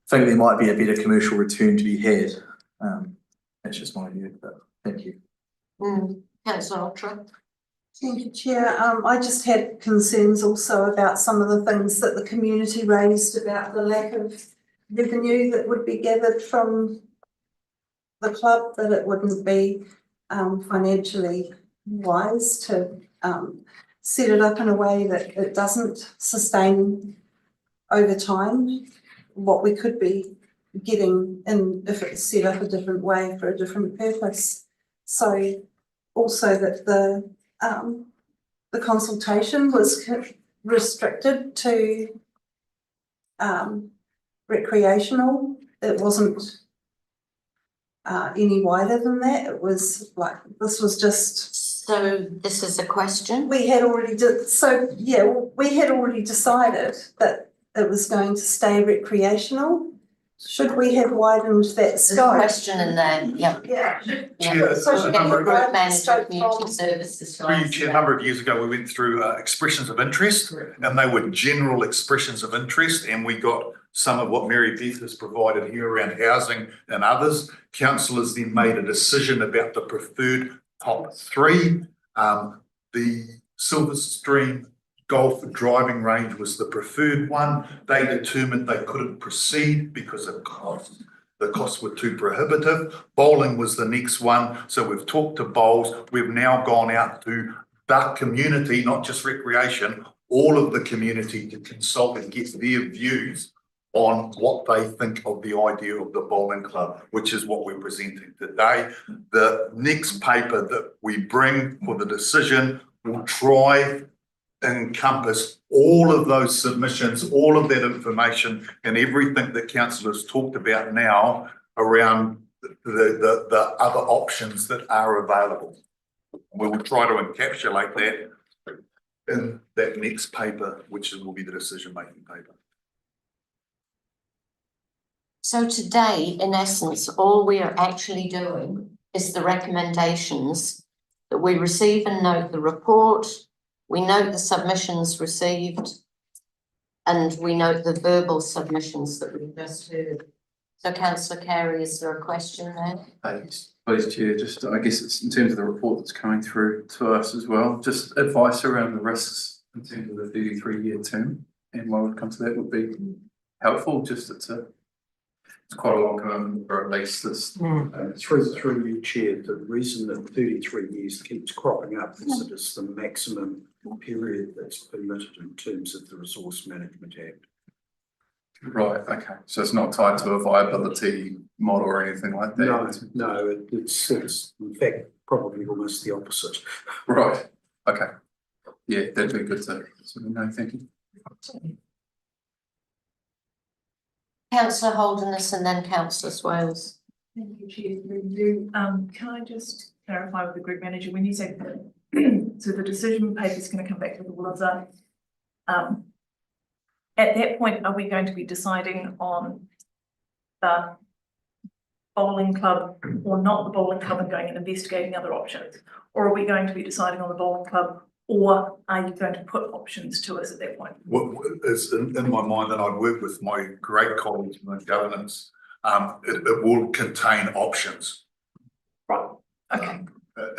think there might be a better commercial return to be had. That's just my view, but thank you. Councillor Ultra. Thank you, Chair. I just had concerns also about some of the things that the community raised about the lack of revenue that would be gathered from the club, that it wouldn't be financially wise to set it up in a way that it doesn't sustain over time what we could be getting in if it's set up a different way for a different purpose. So also that the consultation was restricted to recreational. It wasn't any wider than that. It was like, this was just. So this is a question? We had already we had already decided that it was going to stay recreational. Should we have widened that There's a scope? question in there, yeah. Yeah. Chair, So a number group of- manager, community services. Through you, Chair, a number of years ago, we went through expressions of interest, and they were general expressions of interest, and we got some of what Mary-Beth has provided here around housing and others. Councillors then made a decision about the preferred top 3. The Silverstream Golf driving range was the preferred one. They determined they couldn't proceed because of cost. The costs were too prohibitive. Bowling was the next one. So we've talked to bowls. We've now gone out to the community, not just recreation, all of the community to consult and get their views on what they think of the idea of the bowling club, which is what we're presenting today. The next paper that we bring for the decision will try encompass all of those submissions, all of that information and everything that councillors talked about now around the other options that are available. We will try to encapsulate that in that next paper, which will be the decision-making paper. So today, in essence, all we are actually doing is the recommendations that we receive and note the report, We note the submissions received. And we note the verbal submissions that we've just heard. So councillor Carey, is there a question there? Please, Chair, just I guess it's in terms of the report that's coming through to us as well, just advice around the risks in terms of the 33-year term and what would come to that would be helpful, just it's quite a long time or at least this. Through you, Chair, the reason that 33 years keeps cropping up is that it's the maximum period that's permitted in terms of the Resource Management Act. Right, okay, so it's not tied to a viability model or anything like that? No, it's in fact probably almost the opposite. Right, okay. Yeah, that'd be good to know, thank you. Councillor Holderness and then councillor Swales. Thank you, Chair. Can I just clarify with the group manager, when you say, so the decision paper is going to come back with all of the, at that point, are we going to be deciding on the bowling club or not the bowling club and going and investigating other options? Or are we going to be deciding on the bowling club, or are you going to put options to us at that point? What is in my mind, and I'd work with my great colleagues in the governance, it will contain options. Right, okay.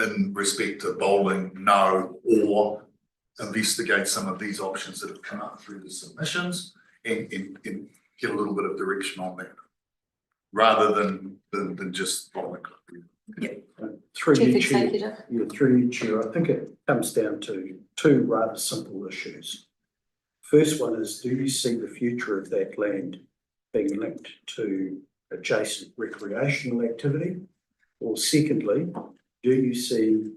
In respect to bowling, no, or investigate some of these options that have come up through the submissions and get a little bit of direction on that, rather than just bowling club. Yeah. Through Chief you, Chair, Executive. through you, Chair, I think it comes down to two rather simple issues. First one is, do you see the future of that land being linked to adjacent recreational activity? Or secondly, do you see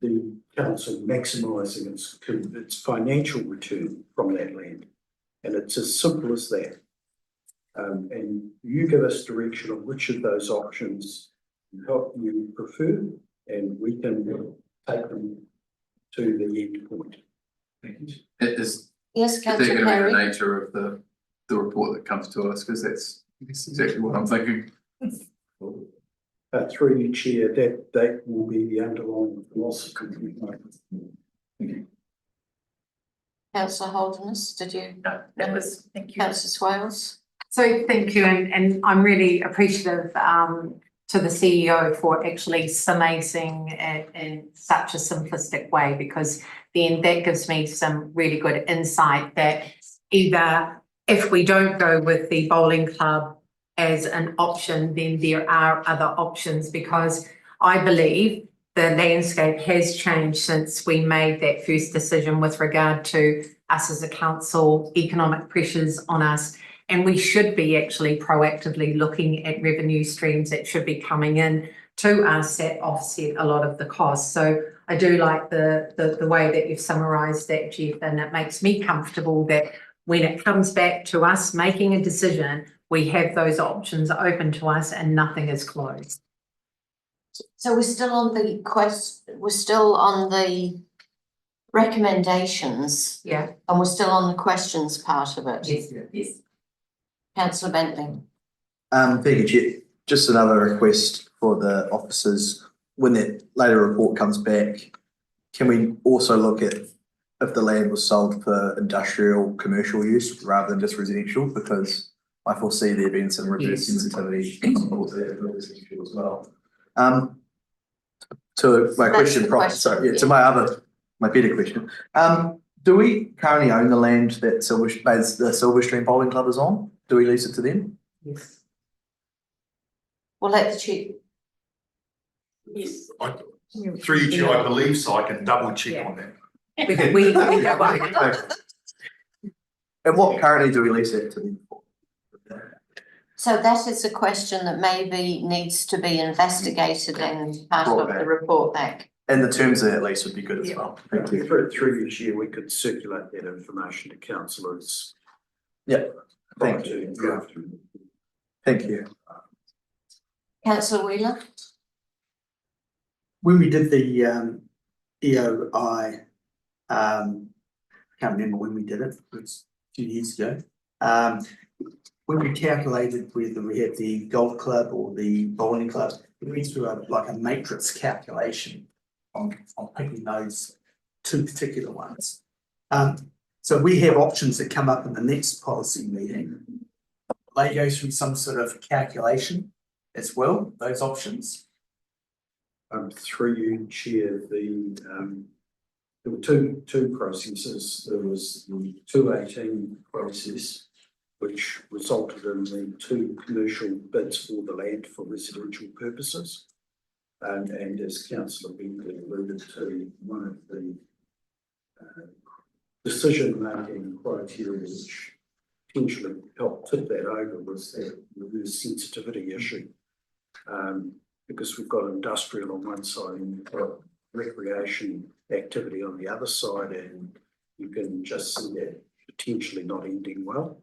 the council maximising its financial return from that land? And it's as simple as that. And you give us direction on which of those options you prefer, and we can take them to the end point. Thank you. Is Yes, there councillor going to be Carey. the nature of the report that comes to us, because that's exactly what I'm thinking. Through you, Chair, that will be the underlying philosophy. Thank you. Councillor Holderness, did you? No, that was, thank you. Councillor Swales. So thank you, and I'm really appreciative to the CEO for actually summating it in such a simplistic way, because then that gives me some really good insight that either if we don't go with the bowling club as an option, then there are other options, because I believe the landscape has changed since we made that first decision with regard to us as a council, economic pressures on us. And we should be actually proactively looking at revenue streams that should be coming in to us that offset a lot of the costs. So I do like the way that you've summarised that, Jeff, and it makes me comfortable that when it comes back to us making a decision, we have those options open to us and nothing is closed. So we're still on the we're still on the recommendations. Yeah. And we're still on the questions part of it. Yes. Yes. Councillor Bentley. Thank you, Chair. Just another request for the officers, when that later report comes back, can we also look at if the land was sold for industrial, commercial use rather than just residential? Because I foresee there being some reverse sensitivity as well. To my question, to my better question. Do we currently own the land that the Silverstream Bowling Club is on? Do we lease it to them? Yes. We'll let the chief. Yes. Through you, Chair, I believe so. I can double check on that. We go And what currently do we lease it to them for? So that is a question that maybe needs to be investigated and part of the report back. And the terms of that lease would be good as well. Thank you. Through you, Chair, we could circulate that information to councillors. Yeah. Thank you. Thank you. Councillor Wheeler. When we did the EOI, can't remember when we did it, it was a few years ago. When we calculated whether we had the golf club or the bowling club, we went through a matrix calculation on picking those two particular ones. So we have options that come up in the next policy meeting. They go through some sort of calculation as well, those options. Through you, Chair, there were two processes. There was the 218 process, which resulted in the two commercial bids for the land for residential purposes. And as Councillor Bentley alluded to, one of the decision-making criteria which potentially helped tip that over was that reverse sensitivity issue. Because we've got industrial on one side and we've got recreation activity on the other side, and you can just see that potentially not ending well.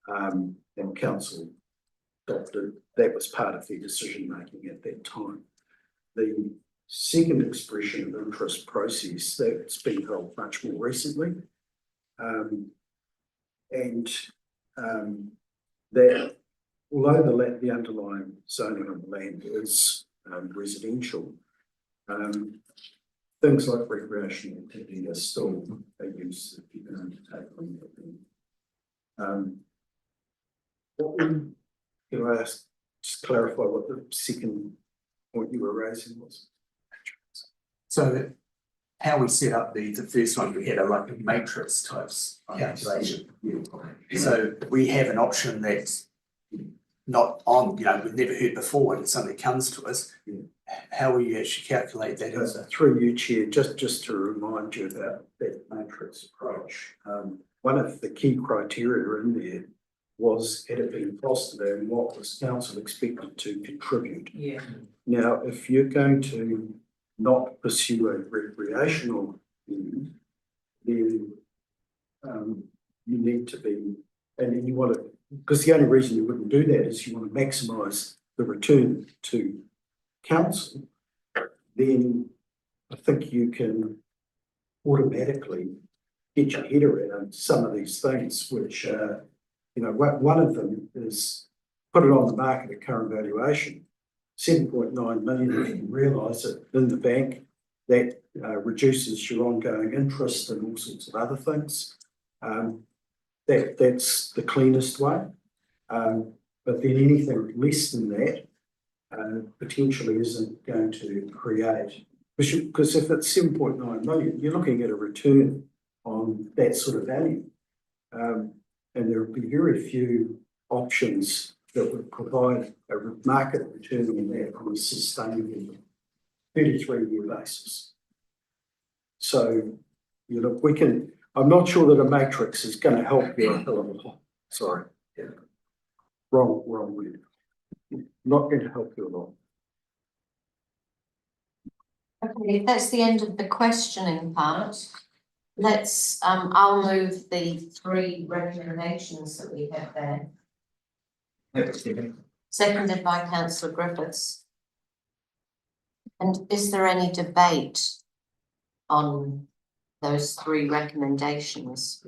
And council adopted, that was part of their decision making at that time. The second expression of interest process, that's been held much more recently. That although the underlying zoning on the land is residential, things like recreational activity are still a use that you can undertake on that. Can I ask, just clarify what the second point you were raising was? So how we set up the first one, we had a matrix types calculation. So we have an option that's not on, we've never heard before when something comes to us. How will you actually calculate that? Through you, Chair, just to remind you about that matrix approach. One of the key criteria in there was, had it been fostered, and what was council expected to contribute. Yeah. Now, if you're going to not pursue a recreational end, then you need to be, and you want to, because the only reason you wouldn't do that is you want to maximise the return to council, then I think you can automatically get your head around some of these things, which, one of them is put it on the market at current valuation, 7.9 million, if you realise it in the bank, that reduces your ongoing interest and all sorts of other things. That's the cleanest way. But then anything less than that potentially isn't going to create, because if it's 7.9 million, you're looking at a return on that sort of value. And there would be very few options that would provide a market return on that on a sustainable 33-year basis. So, I'm not sure that a matrix is going to help you a hell of a lot. Sorry. Yeah. Wrong word. Not going to help you a lot. Okay, that's the end of the questioning part. Let's, I'll move the 3 recommendations that we have there. Seconded by Councillor Griffiths. And is there any debate on those 3 recommendations?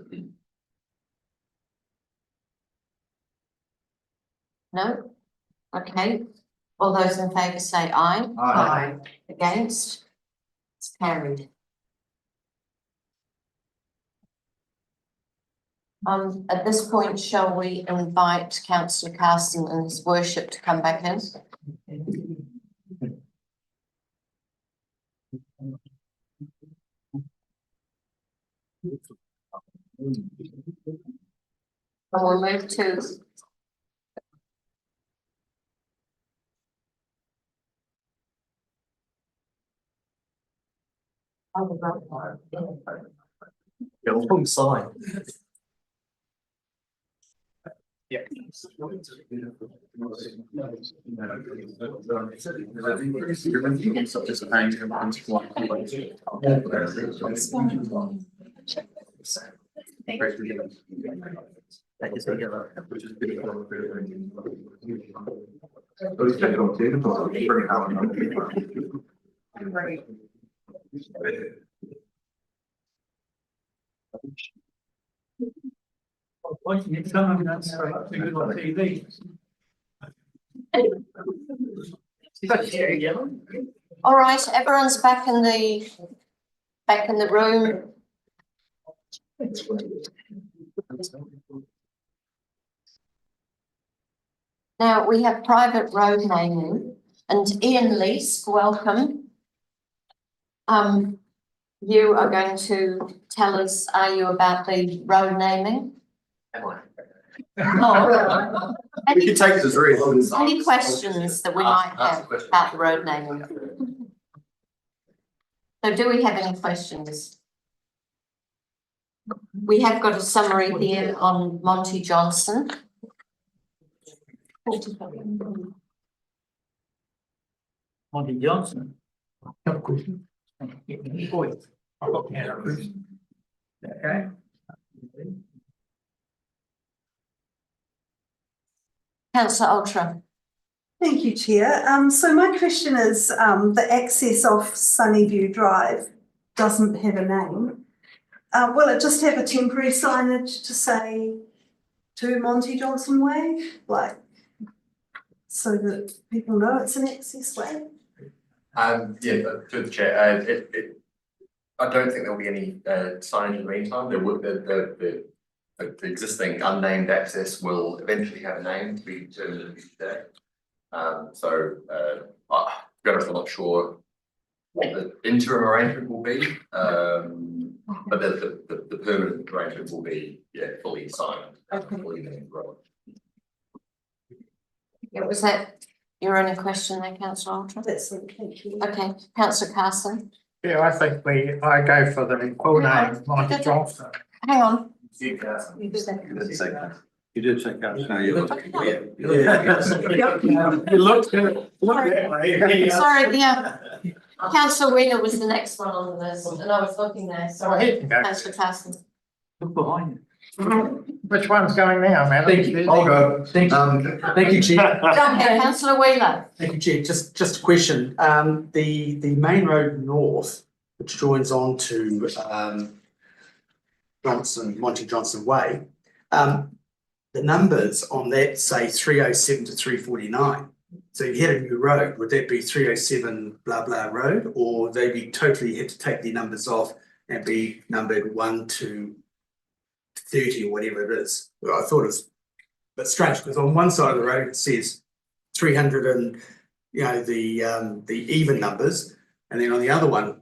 No? Okay. All those in favour say aye. Aye. Against? It's carried. At this point, shall we invite Councillor Carson and his worship to come back in? And we'll move to Home sign. Yeah. Why can you tell me that's too good on TV? all right, everyone's back in the back in the room? Now, we have private road naming, and Ian Lease, welcome. You are going to tell us, are you about the road naming? Am I? No. We can take it as read. Any questions that we might have about the road naming? So do we have any questions? We have got a summary here on Monty Johnson. Monty Johnson. No question. Voice. I've got hand up. Okay. Councillor Ultra. Thank you, Chair. So my question is, the access off Sunnyview Drive doesn't have a name. Will it just have a temporary signage to say to Monty Johnson Way, like, so that people know it's an access way? Yeah, through the chair, I don't think there'll be any signage in the meantime. There would, the existing unnamed access will eventually have a name to be determined in the future day. To be honest, I'm not sure what the interim arrangement will be, but the permanent arrangement will be, yeah, fully signed. Fully named road. Yeah, was that your only question there, councillor Ultra? That's it, thank you. Okay, councillor Carson. Yeah, I think I go for the full name, Monty Johnson. Hang on. You did say that. You did say that. No, you looked Sorry, yeah. Councillor Wheeler was the next one on the list, and I was looking there, sorry. Councillor Carson. Look behind you. Which one's going now, madam? Thank you, I'll go. Thank you, Chair. Okay, councillor Wheeler. Thank you, Chair. Just a question. The main road north, which joins on to Monty Johnson Way, the numbers on that say 307 to 349. So if you had a new road, would that be 307 blah blah road, or they be totally had to take the numbers off and be numbered 1 to 30 or whatever it is? Well, I thought it was a bit strange because on one side of the road it says 300 and the even numbers, and then on the other one,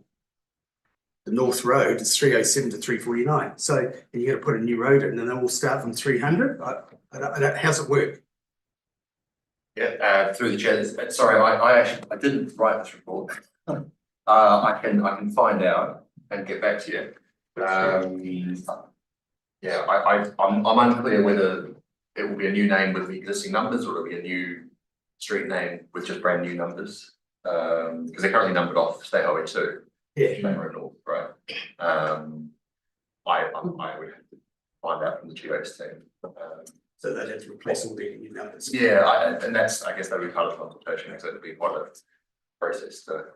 the North Road is 307 to 349. So and you're going to put a new road in, and then we'll start from 300. I don't, how's it work? Yeah, through the chair. Sorry, I actually didn't write this report. I can find out and get back to you. Yeah, I'm unclear whether it will be a new name with the existing numbers or it'll be a new street name with just brand new numbers. Because they're currently numbered off State Highway 2. Yeah. Main Road North, right. I would have to find out from the GX team. So they'd have to replace all the new numbers. Yeah, and that's, I guess, that would be part of the consultation, because it'd be quite a process to.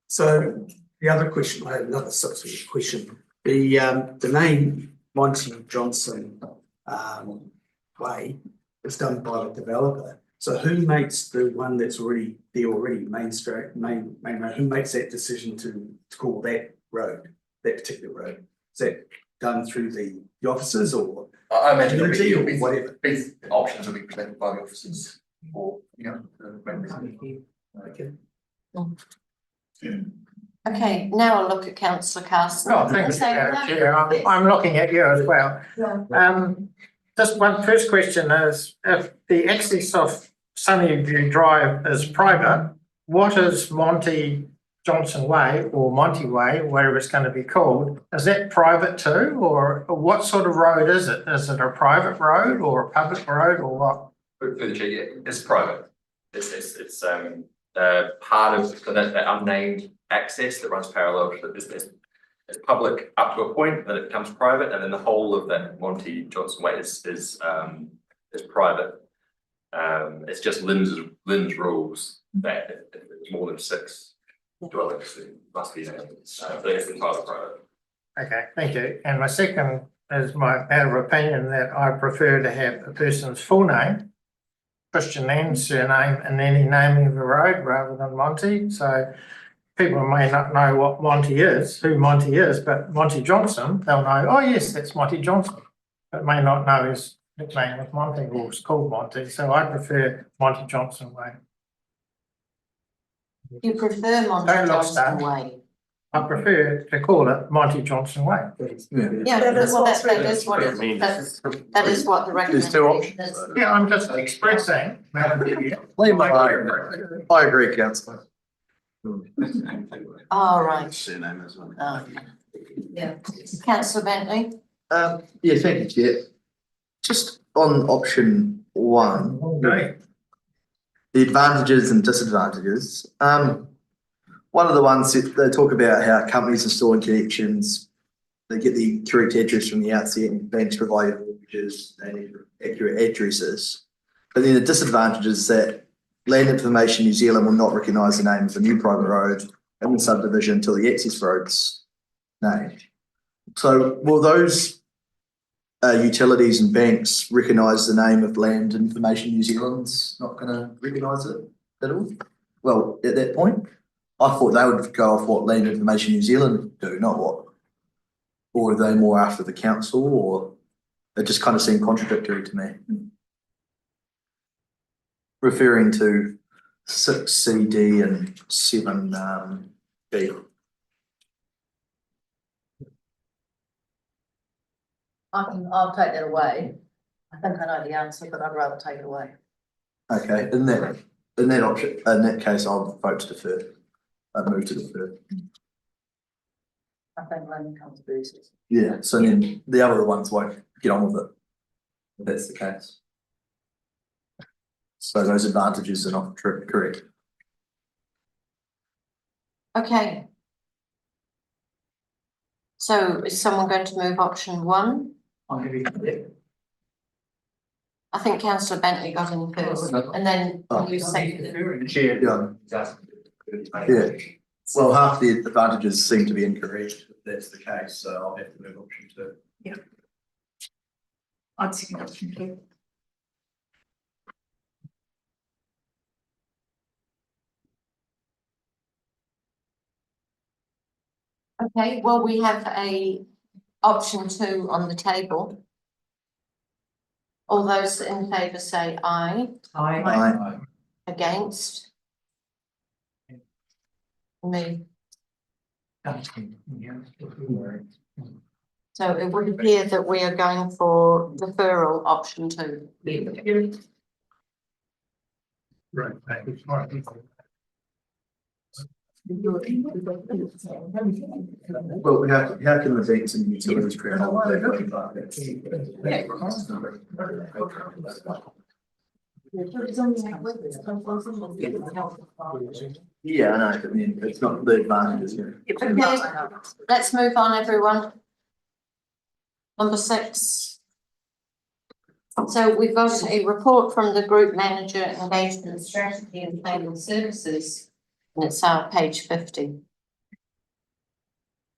So the other question, I had another subsequent question. The name Monty Johnson Way is done by the developer. So who makes the one that's already there already, main road, who makes that decision to call that road, that particular road? Is that done through the officers, or I imagine it'll be whatever? Options will be presented by the officers or, the members. Okay. Okay, now I'll look at councillor Carson. Oh, thanks, Chair. I'm looking at you as well. Just one first question is, if the access of Sunnyview Drive is private, what is Monty Johnson Way or Monty Way, whatever it's going to be called? Is that private too, or what sort of road is it? Is it a private road or a public road or what? For the chair, yeah, it's private. It's part of that unnamed access that runs parallel to the business. It's public up to a point, then it becomes private, and then the whole of that Monty Johnson Way is private. It's just Lynn's rules that if it's more than 6 dwellings, it must be named. So it's entirely private. Okay, thank you. And my second is my matter of opinion that I prefer to have a person's full name, Christian name, surname, and any naming of the road rather than Monty. So people may not know what Monty is, who Monty is, but Monty Johnson, they'll know, oh yes, that's Monty Johnson. But may not know his nickname was Monty or it's called Monty, so I prefer Monty Johnson way. You prefer Monty Don't look Johnson stuck. way? I prefer to call it Monty Johnson way. Yeah, That is well, what's that is what I mean, it, that is what the There's two recommendation is. options. Yeah, I'm just expressing. I agree, councillor. All right. Surname as well. Yeah. Councillor Bentley? Yeah, thank you, Chair. Just on option one, Okay. the advantages and disadvantages. One of the ones that they talk about how companies installing connections, they get the correct address from the outset and banks provide mortgages and accurate addresses. But then the disadvantage is that Land Information New Zealand will not recognise the name of a new private road in the subdivision until the access road's named. So will those utilities and banks recognise the name of Land Information New Zealand's not going to recognise it at all? Well, at that point, I thought they would go off what Land Information New Zealand do, not what. Or are they more after the council, or it just kind of seemed contradictory to me. Referring to 6CD and 7B. I'll take that away. I think I know the answer, but I'd rather take it away. Okay, in that option, in that case, I'll vote to defer. I'd move to defer. I think land comes first. Yeah, so then the other ones won't get on with it. If that's the case. So those advantages are not correct. Okay. So is someone going to move option one? I'm going to be. I think councillor Bentley got in first, and then you seconded. Chair, yeah. Well, half the advantages seem to be incorrect, if that's the case, so I'll have to move option two. Yeah. I'd second option two. Okay, well, we have a option two on the table. All those in favour say aye. Aye. Against? Me. So it would appear that we are going for deferral option two. Right. Well, how can the banks and utilities create? Yeah, I know, but I mean, it's not the advantages here. Okay, let's move on, everyone. Number 6. So we've got a report from the Group Manager, Engagement Strategy and Payment Services, and it's page 50.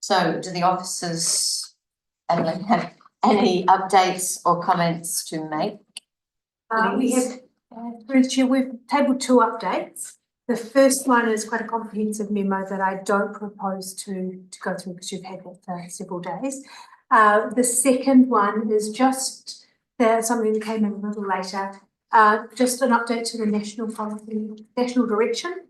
So do the officers have any updates or comments to make? We have, through the chair, we've tabled 2 updates. The first one is quite a comprehensive memo that I don't propose to go through because you've had that for several days. The second one is just something that came in a little later, just an update to the national policy, national direction.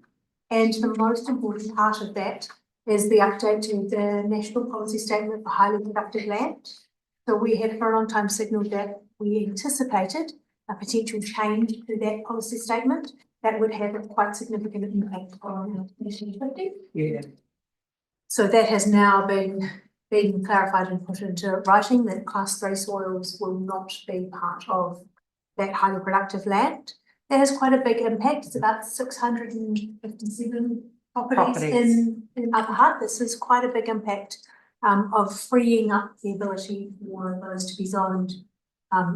And the most important part of that is the update to the national policy statement for highly productive land. So we have for a long time signalled that we anticipated a potential change to that policy statement that would have a quite significant impact on national 50. Yeah. So that has now been clarified and put into writing that class 3 soils will not be part of that highly productive land. That has quite a big impact. It's about 657 properties. In Upper Hutt. This is quite a big impact of freeing up the ability for those to be zoned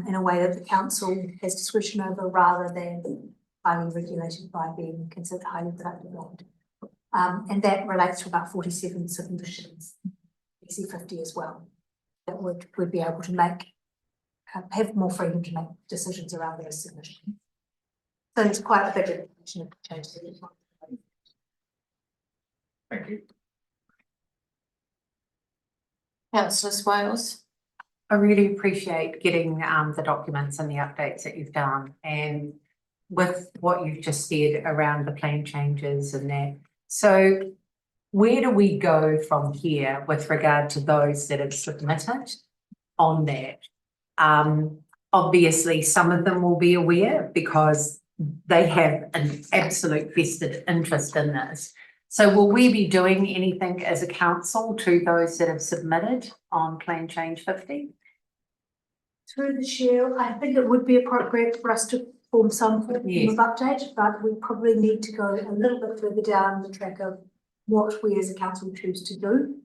in a way that the council has discretion over rather than highly regulated by being considered highly productive land. And that relates to about 47 submissions, PC50 as well, that would be able to make, have more freedom to make decisions around those submissions. So it's quite a big information of change. Thank you. Councillor Swales? I really appreciate getting the documents and the updates that you've done, and with what you've just said around the plan changes and that. So where do we go from here with regard to those that have submitted on that? Obviously, some of them will be aware because they have an absolute vested interest in this. So will we be doing anything as a council to those that have submitted on Plan Change 50? Through the chair, I think it would be appropriate for us to form some form of update, but we probably need to go a little bit further down the track of what we as a council choose to do.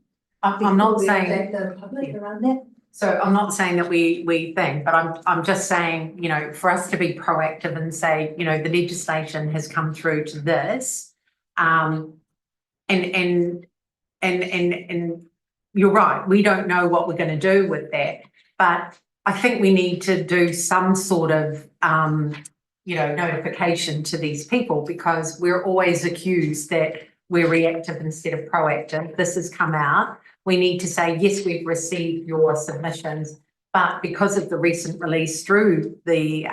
I'm not before we saying update the public around that. So I'm not saying that we think, but I'm just saying, you know, for us to be proactive and say, you know, the legislation has come through to this, and you're right, we don't know what we're going to do with that, but I think we need to do some sort of you know, notification to these people, because we're always accused that we're reactive instead of proactive. This has come out. We need to say, yes, we've received your submissions, but because of the recent release through the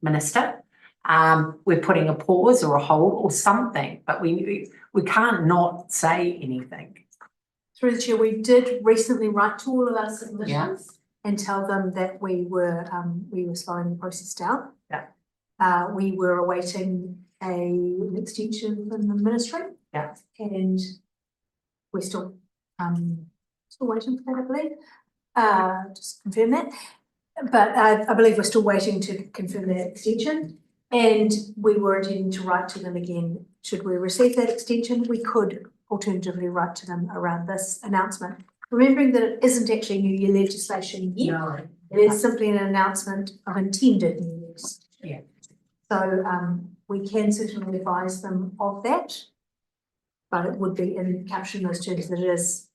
minister, we're putting a pause or a hold or something, but we can't not say anything. Through the chair, we did recently write to all of our submissions and tell them that we were slowing the process down. Yeah. We were awaiting an extension from the ministry. Yeah. And we're still waiting for that, I believe. Just confirm that. But I believe we're still waiting to confirm that extension. And we were intending to write to them again. Should we receive that extension, we could alternatively write to them around this announcement. Remembering that it isn't actually new year legislation yet. No. It is simply an announcement of intended new years. Yeah. So we can certainly advise them of that. But it would be in capturing those terms that it is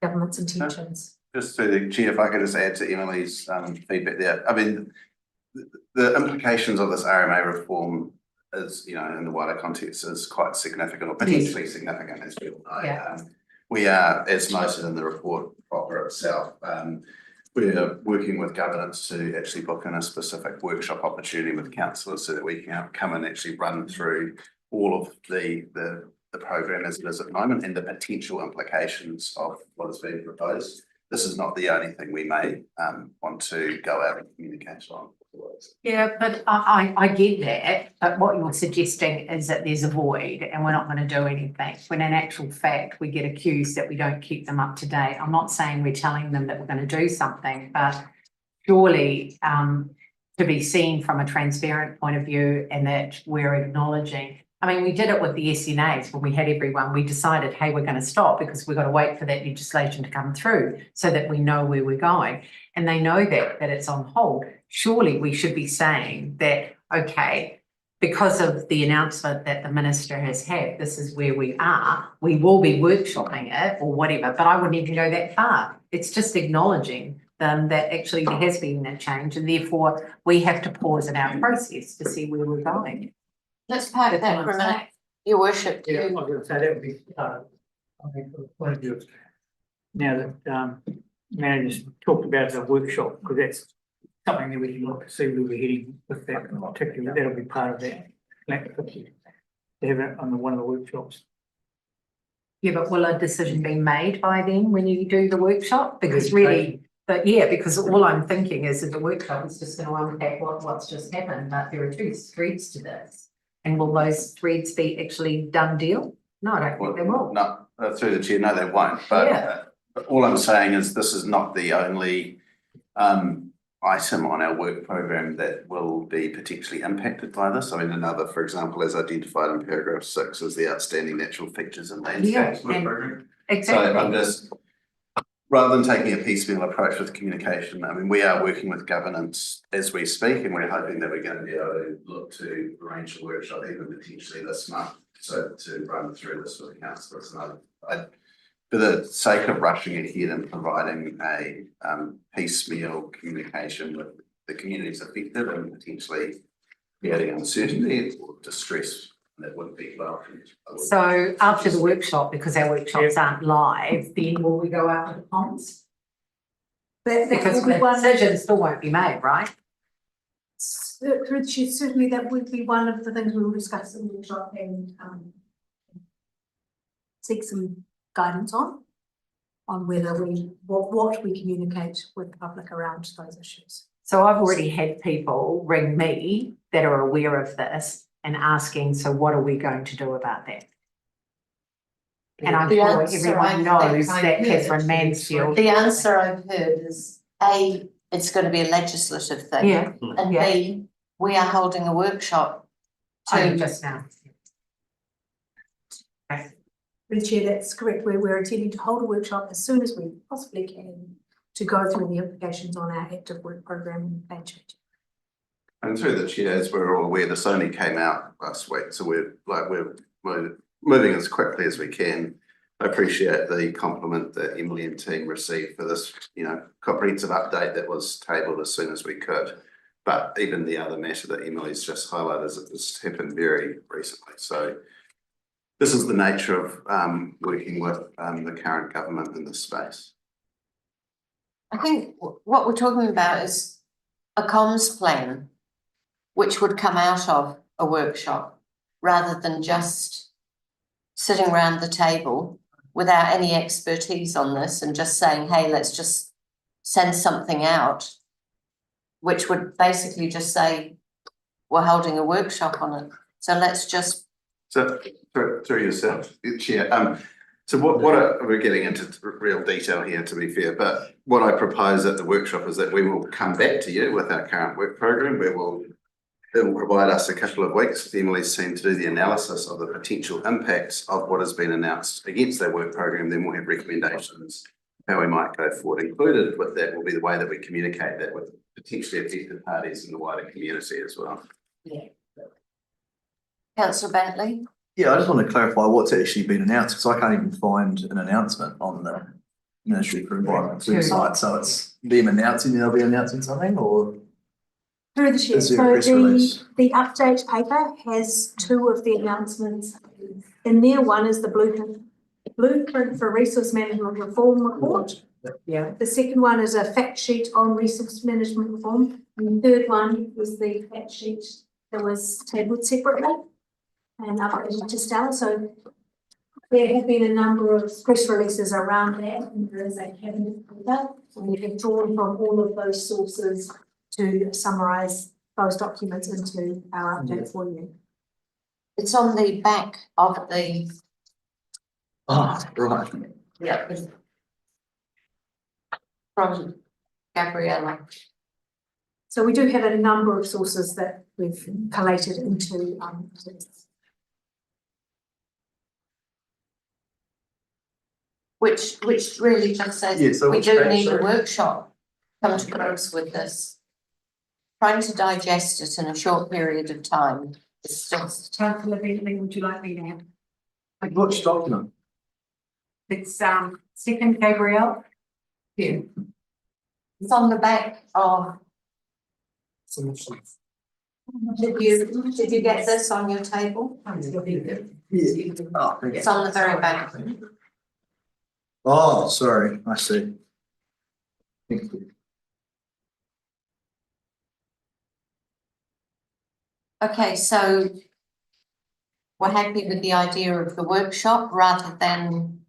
government's intentions. Just through the chair, if I could just add to Emily's feedback there. I mean, the implications of this RMA reform is, you know, in the wider context is quite significant, or potentially significant, as we all know. Yeah. We are, as noted in the report proper itself, we're working with governance to actually book in a specific workshop opportunity with councillors so that we can come and actually run through all of the program as it is at the moment and the potential implications of what is being proposed. This is not the only thing we may want to go out and communicate on. Yeah, but I get that, but what you're suggesting is that there's a void and we're not going to do anything, when in actual fact we get accused that we don't keep them up to date. I'm not saying we're telling them that we're going to do something, but surely to be seen from a transparent point of view and that we're acknowledging. I mean, we did it with the SNAs when we had everyone. We decided, hey, we're going to stop because we've got to wait for that legislation to come through so that we know where we're going. And they know that it's on hold. Surely we should be saying that, okay, because of the announcement that the minister has had, this is where we are. We will be workshopping it or whatever, but I wouldn't even go that far. It's just acknowledging them that actually there has been a change and therefore we have to pause in our process to see where we're going. Let's park that for a minute. Your worship, Yeah, I was going to say that would be, I think, from the point of view of now that managers talked about the workshop, because that's something that we can look to see where we're heading with that particularly. That'll be part of that. To have it on one of the workshops. Yeah, but will a decision be made by then when you do the workshop? Because really, but yeah, because all I'm thinking is that the workshop is just going to unpack what's just happened, but there are two threads to this. And will those threads be actually done deal? No, I don't think they will. No, through the chair, no, they won't. But all I'm saying is this is not the only item on our work program that will be potentially impacted by this. I mean, another, for example, as identified in paragraph 6, is the outstanding natural features and landscapes program. Exactly. So I'm just, rather than taking a piecemeal approach with communication, I mean, we are working with governance as we speak, and we're hoping that we're going to be able to look to arrange a workshop even potentially this month, so to run through this with the councillors. And for the sake of rushing ahead and providing a piecemeal communication with the communities affected and potentially creating uncertainty or distress that wouldn't be welcome. So after the workshop, because our workshops aren't live, then will we go out with the comms? Because the decision still won't be made, right? Through the chair, certainly that would be one of the things we will discuss in the workshop and seek some guidance on whether what we communicate with the public around those issues. So I've already had people ring me that are aware of this and asking, so what are we going to do about that? And I'm sure everyone knows that Catherine Mansfield. The answer I've heard is A, it's going to be a legislative thing. Yeah. And B, we are holding a workshop to. Just now. Through the chair, that's correct. We're intending to hold a workshop as soon as we possibly can to go through the implications on our active work program and plan change. And through the chair, as we're all aware, this only came out last week, so we're moving as quickly as we can. I appreciate the compliment that Emily and team received for this, comprehensive update that was tabled as soon as we could. But even the other matter that Emily's just highlighted is that this happened very recently. So this is the nature of working with the current government in this space. I think what we're talking about is a comms plan, which would come out of a workshop rather than just sitting around the table without any expertise on this and just saying, hey, let's just send something out, which would basically just say, we're holding a workshop on it. So let's just. So through yourself, Chair, so what we're getting into real detail here, to be fair, but what I propose at the workshop is that we will come back to you with our current work program. It will provide us a couple of weeks with Emily's team to do the analysis of the potential impacts of what has been announced against that work program. Then we'll have recommendations how we might go forward. Included with that will be the way that we communicate that with potentially affected parties in the wider community as well. Yeah. Councillor Bentley? Yeah, I just want to clarify what's actually been announced, because I can't even find an announcement on the Ministry for Environment's website. So it's them announcing, they'll be announcing something, or? Through the chair, Is there a press release? the update paper has two of the announcements. In there, one is the blueprint for resource management reform report. Yeah. The second one is a fact sheet on resource management reform. And the third one was the fact sheet that was tabled separately and uploaded to Stella. So there have been a number of press releases around that, and there is a cabinet paper. So we have drawn from all of those sources to summarise those documents into our update for you. It's on the back of the. Oh, right. Yeah. From Gabriella. So we do have a number of sources that we've collated into Which really just says we do need a workshop. Come to grips with this. Trying to digest it in a short period of time. It's just. Councillor Bentley, would you like me to have? Which document? It's second Gabrielle. Yeah. It's on the back of. Did you get this on your table? Yeah. It's on the very back. Oh, sorry, I see. Thank you. Okay, so we're happy with the idea of the workshop rather than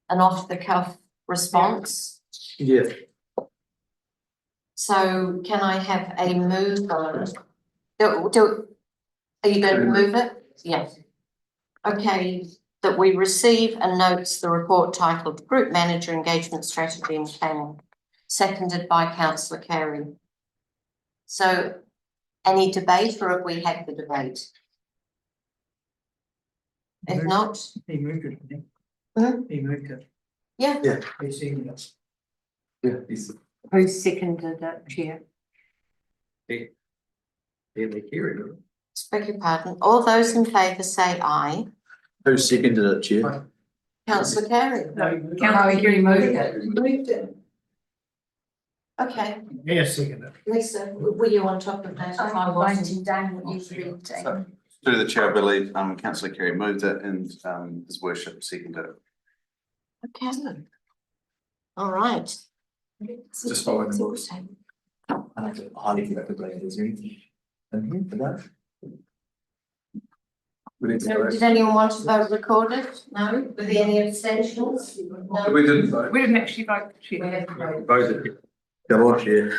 an off-the-cuff response. Yeah. So can I have a move on? Are you going to move it? Yes. Okay, that we receive and notes the report titled Group Manager Engagement Strategy and Planning, seconded by Councillor Carey. So any debate, or have we had the debate? If not. He moved it, I think. Hmm? He moved it. Yeah. Yeah. He's seen it. Yeah. Who seconded it, Chair? Carey. Beg your pardon. All those in favour say aye. Who seconded it, Chair? Councillor Carey. No, Councillor Carey moved it. Moved it. Yeah, second. Lisa, were you on top of that? If I wasn't. Down what you read. Through the chair, I believe, councillor Carey moved it and, his worship seconded it. Okay. All right. Just following the rules. Highly recommended, is there anything in here for that? We need to So vote. did anyone want to vote recorded? No? Were there any abstentions? No? We didn't vote. We didn't actually vote. We didn't vote. Voted. Come on, yeah.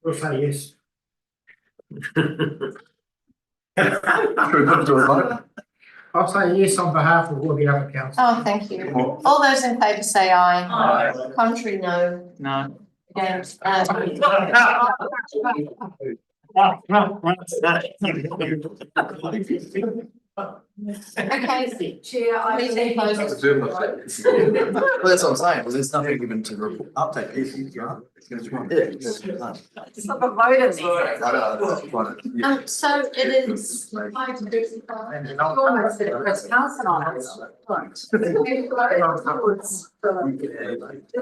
We'll say yes. Should we put it to a vote? I'll say yes on behalf of all the other councillors. Oh, thank you. All those in favour say aye. Aye. Contrary, no. No. Against, okay. Chair, I Meeting closed. Well, that's what I'm saying, was there's nothing given to report, update. It's not a vote in there. So it is. Almost did it, Chris Carson on it.